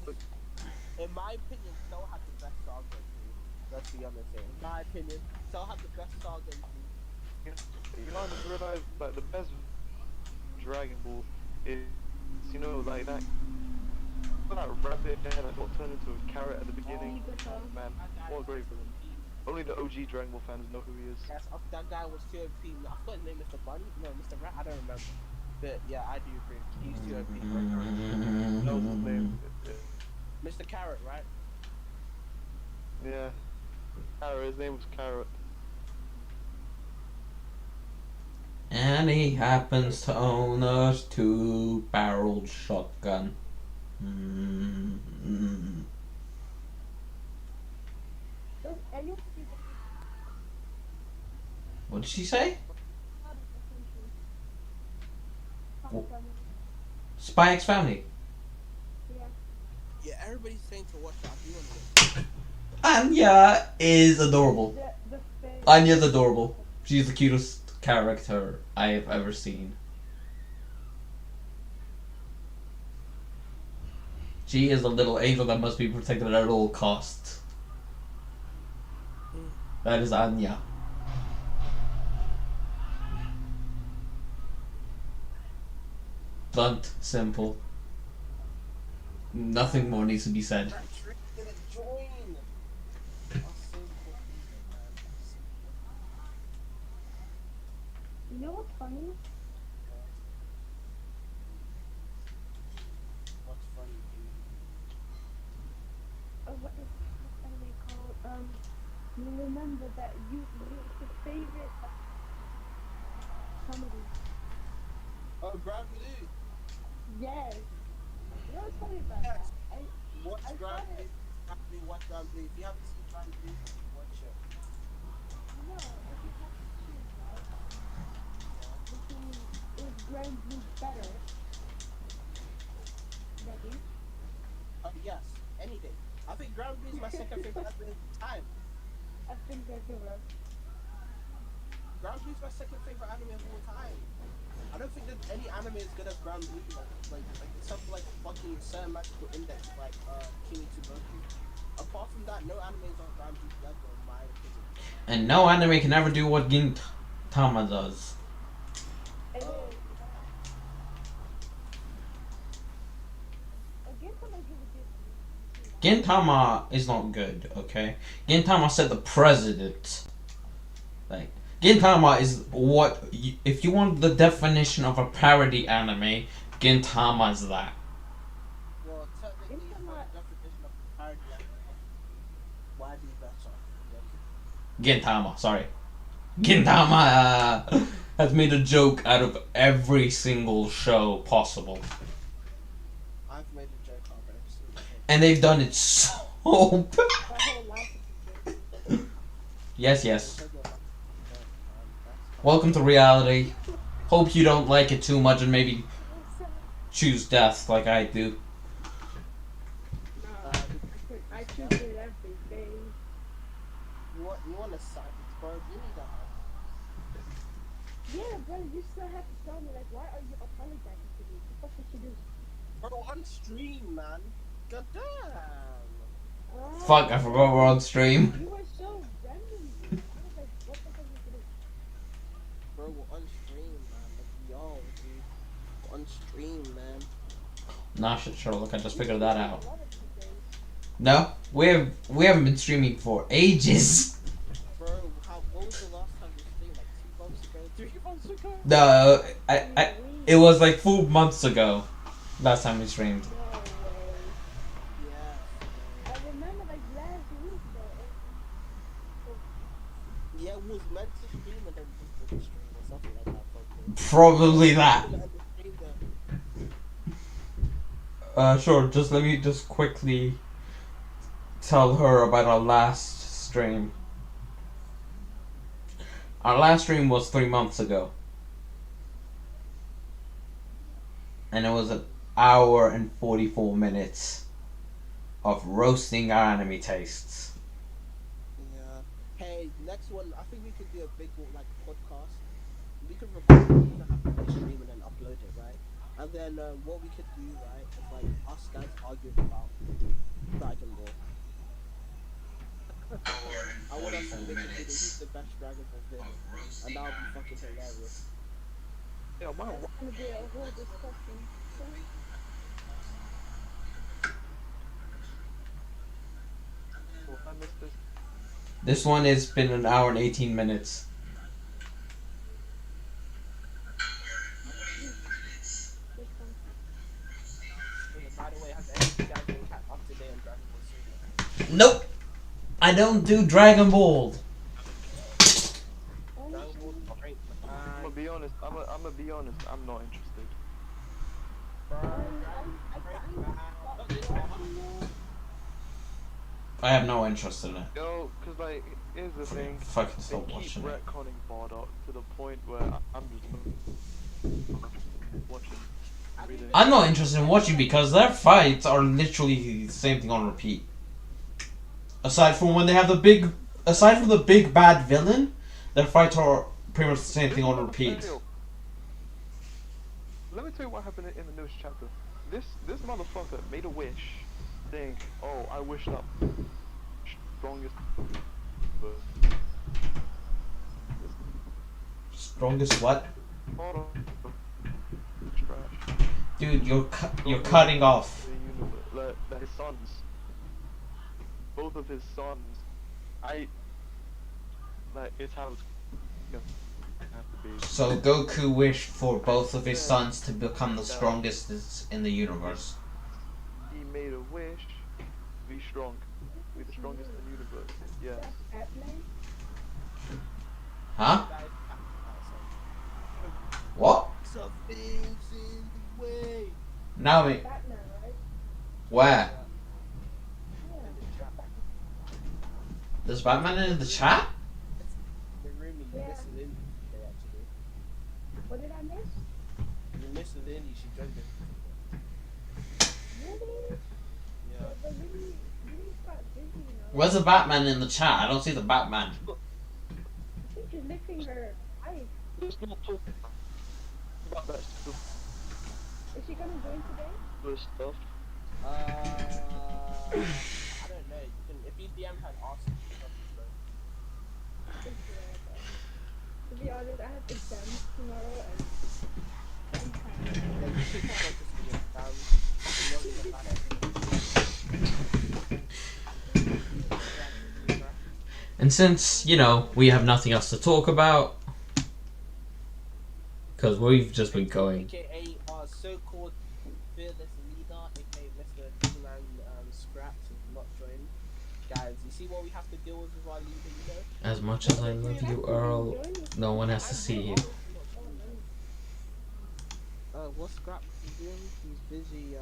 [SPEAKER 3] like,
[SPEAKER 2] In my opinion, Cell had the best saga. Let's be honest here. In my opinion, Cell had the best saga.
[SPEAKER 3] you know, I realize like the best Dragon Ball is, you know, like that rabbit that got turned into a carrot at the beginning. Man, what a great villain. Only the OG Dragon Ball fans know who he is.
[SPEAKER 2] Yes, that guy was too OP. I forgot his name, Mr. Bunny? No, Mr. Rat, I don't remember. But yeah, I do agree. He's too OP.
[SPEAKER 3] That was his name.
[SPEAKER 2] Mr. Carrot, right?
[SPEAKER 3] Yeah. Carrot, his name was Carrot.
[SPEAKER 1] And he happens to own a 2-barreled shotgun. What did she say? Spy X Family.
[SPEAKER 2] Yeah, everybody's saying to watch that. I do want to watch.
[SPEAKER 1] Anya is adorable. Anya's adorable. She's the cutest character I've ever seen. She is a little angel that must be protected at all costs. That is Anya. Blunt, simple. Nothing more needs to be said.
[SPEAKER 2] Patrick didn't join. That's simple, man. That's simple.
[SPEAKER 7] You know what's funny?
[SPEAKER 2] What's funny, dude?
[SPEAKER 7] What is they called? You remember that it's your favorite comedy?
[SPEAKER 2] Oh, Grand Blue.
[SPEAKER 7] Yes. You know what's funny about
[SPEAKER 2] Yes.
[SPEAKER 7] that?
[SPEAKER 2] Watch
[SPEAKER 7] I
[SPEAKER 2] Grand
[SPEAKER 7] thought
[SPEAKER 2] Blue.
[SPEAKER 7] it.
[SPEAKER 2] Grand Blue. Watch Grand Blue. If you haven't seen Grand Blue, watch it.
[SPEAKER 7] No, if you have to choose, right?
[SPEAKER 2] Yeah.
[SPEAKER 7] Between is Grand Blue better? Maybe.
[SPEAKER 2] Oh yes. Any day. I think Grand Blue is my second favorite anime of all time.
[SPEAKER 7] I think they're good.
[SPEAKER 2] Grand Blue is my second favorite anime of all time. I don't think there's any anime as good as Grand Blue, like except for like fucking Certain Magical Index, like Kimi to Boku. Apart from that, no anime is on Grand Blue level in my opinion.
[SPEAKER 1] And no anime can ever do what Gintama does.
[SPEAKER 7] It is. Again, somebody give a good.
[SPEAKER 1] Gintama is not good, okay? Gintama set the precedent. Like, Gintama is what, if you want the definition of a parody anime, Gintama is that.
[SPEAKER 2] Well, technically, for the definition of parody anime, why be better?
[SPEAKER 1] Gintama, sorry. Gintama has made a joke out of every single show possible.
[SPEAKER 2] I've made a joke out of every single thing.
[SPEAKER 1] And they've done it so bad.
[SPEAKER 7] My whole life is
[SPEAKER 1] Yes.
[SPEAKER 2] That's
[SPEAKER 1] Welcome to reality. Hope you don't like it too much and maybe choose death like I do.
[SPEAKER 7] I choose it every day.
[SPEAKER 2] you want to sign, bro? You need a house.
[SPEAKER 7] Yeah, bro, you still have to tell me, like, why are you apologizing to me? What the fuck did you do?
[SPEAKER 2] Bro, on stream, man. God damn.
[SPEAKER 1] Fuck, I forgot we're on stream.
[SPEAKER 7] You were so random. I was like, what the fuck did you do?
[SPEAKER 2] Bro, we're on stream, man. Like, yo, dude. We're on stream, man.
[SPEAKER 1] Nah, shit, Sherlock, I just figured that out.
[SPEAKER 7] A lot of these days.
[SPEAKER 1] No, we haven't been streaming for ages.
[SPEAKER 2] Bro, what was the last time you streamed? Like 2 months ago? 3 months ago?
[SPEAKER 1] No, it was like 4 months ago. Last time we streamed.
[SPEAKER 7] No way.
[SPEAKER 2] Yeah.
[SPEAKER 7] I remember, like, last week, though.
[SPEAKER 2] Yeah, it was meant to stream and then just didn't stream or something like that. Probably.
[SPEAKER 1] Probably that.
[SPEAKER 2] Let the stream go.
[SPEAKER 1] Sure, just let me just quickly tell her about our last stream. Our last stream was 3 months ago. And it was an hour and 44 minutes of roasting our anime tastes.
[SPEAKER 2] Yeah. Hey, next one, I think we could do a big, like, podcast. We could record it, we don't have to like, stream and then upload it, right? And then what we could do, right, is like us guys arguing about Dragon Ball. I want us to make a video who's the best Dragon Ball villain. And that would be fucking hilarious.
[SPEAKER 3] Yeah, wow.
[SPEAKER 7] It's gonna be a whole discussion.
[SPEAKER 3] I missed this.
[SPEAKER 1] This one has been an hour and 18 minutes.
[SPEAKER 2] By the way, has any of you guys been kept up to date on Dragon Ball Super?
[SPEAKER 1] Nope! I don't do Dragon Ball.
[SPEAKER 2] Dragon Ball's great,
[SPEAKER 3] I'm gonna be honest. I'm gonna be honest. I'm not interested.
[SPEAKER 1] I have no interest in it.
[SPEAKER 3] Yo, cause like, here's the thing.
[SPEAKER 1] Fucking
[SPEAKER 3] They
[SPEAKER 1] stop
[SPEAKER 3] keep
[SPEAKER 1] watching it.
[SPEAKER 3] retconning Bardock to the point where I'm just watching. Reading.
[SPEAKER 1] I'm not interested in watching because their fights are literally the same thing on repeat. Aside from when they have the big bad villain, their fights are pretty much the same thing on repeat.
[SPEAKER 3] Let me tell you what happened in the newest chapter. This motherfucker made a wish, saying, "Oh, I wish that strongest."
[SPEAKER 1] Strongest what?
[SPEAKER 3] Bardock. Trash.
[SPEAKER 1] Dude, you're cutting off.
[SPEAKER 3] The universe, his sons, both of his sons. It's how it's gonna have to be.
[SPEAKER 1] So Goku wished for both of his sons to become the strongest in the universe.
[SPEAKER 3] He made a wish to be strong, be the strongest in the universe. Yes.
[SPEAKER 1] Huh? What?
[SPEAKER 2] Something's in the way.
[SPEAKER 1] Now me. Where? There's Batman in the chat?
[SPEAKER 2] The room you missed Lindy today, actually.
[SPEAKER 7] What did I miss?
[SPEAKER 2] You missed Lindy, she joined it.
[SPEAKER 7] Really?
[SPEAKER 2] Yeah.
[SPEAKER 7] But really quite busy, you know.
[SPEAKER 1] Where's the Batman in the chat? I don't see the Batman.
[SPEAKER 7] I think she's licking her eyes.
[SPEAKER 3] Let's not talk about that stuff.
[SPEAKER 7] Is she gonna join today?
[SPEAKER 3] Stuff.
[SPEAKER 2] I don't know. If you DM had asked,
[SPEAKER 7] To be honest, I have exams tomorrow and I'm tired.
[SPEAKER 2] then you should focus on your exams.
[SPEAKER 1] And since, you know, we have nothing else to talk about, because we've just been going.
[SPEAKER 2] AKA our so-called fearless leader, aka Mr. Kingman Scraps, is not joined. Guys, you see what we have to deal with our leader, you know?
[SPEAKER 1] As much as I love you, Earl, no one has to see you.
[SPEAKER 2] What Scraps is doing? He's busy,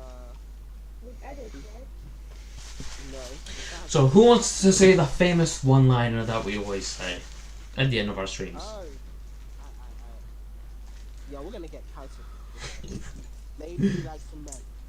[SPEAKER 7] With edits, right?
[SPEAKER 2] no.
[SPEAKER 1] So who wants to say the famous one-liner that we always say at the end of our streams?
[SPEAKER 2] Oh. Yeah, we're gonna get cancelled. Maybe like some men.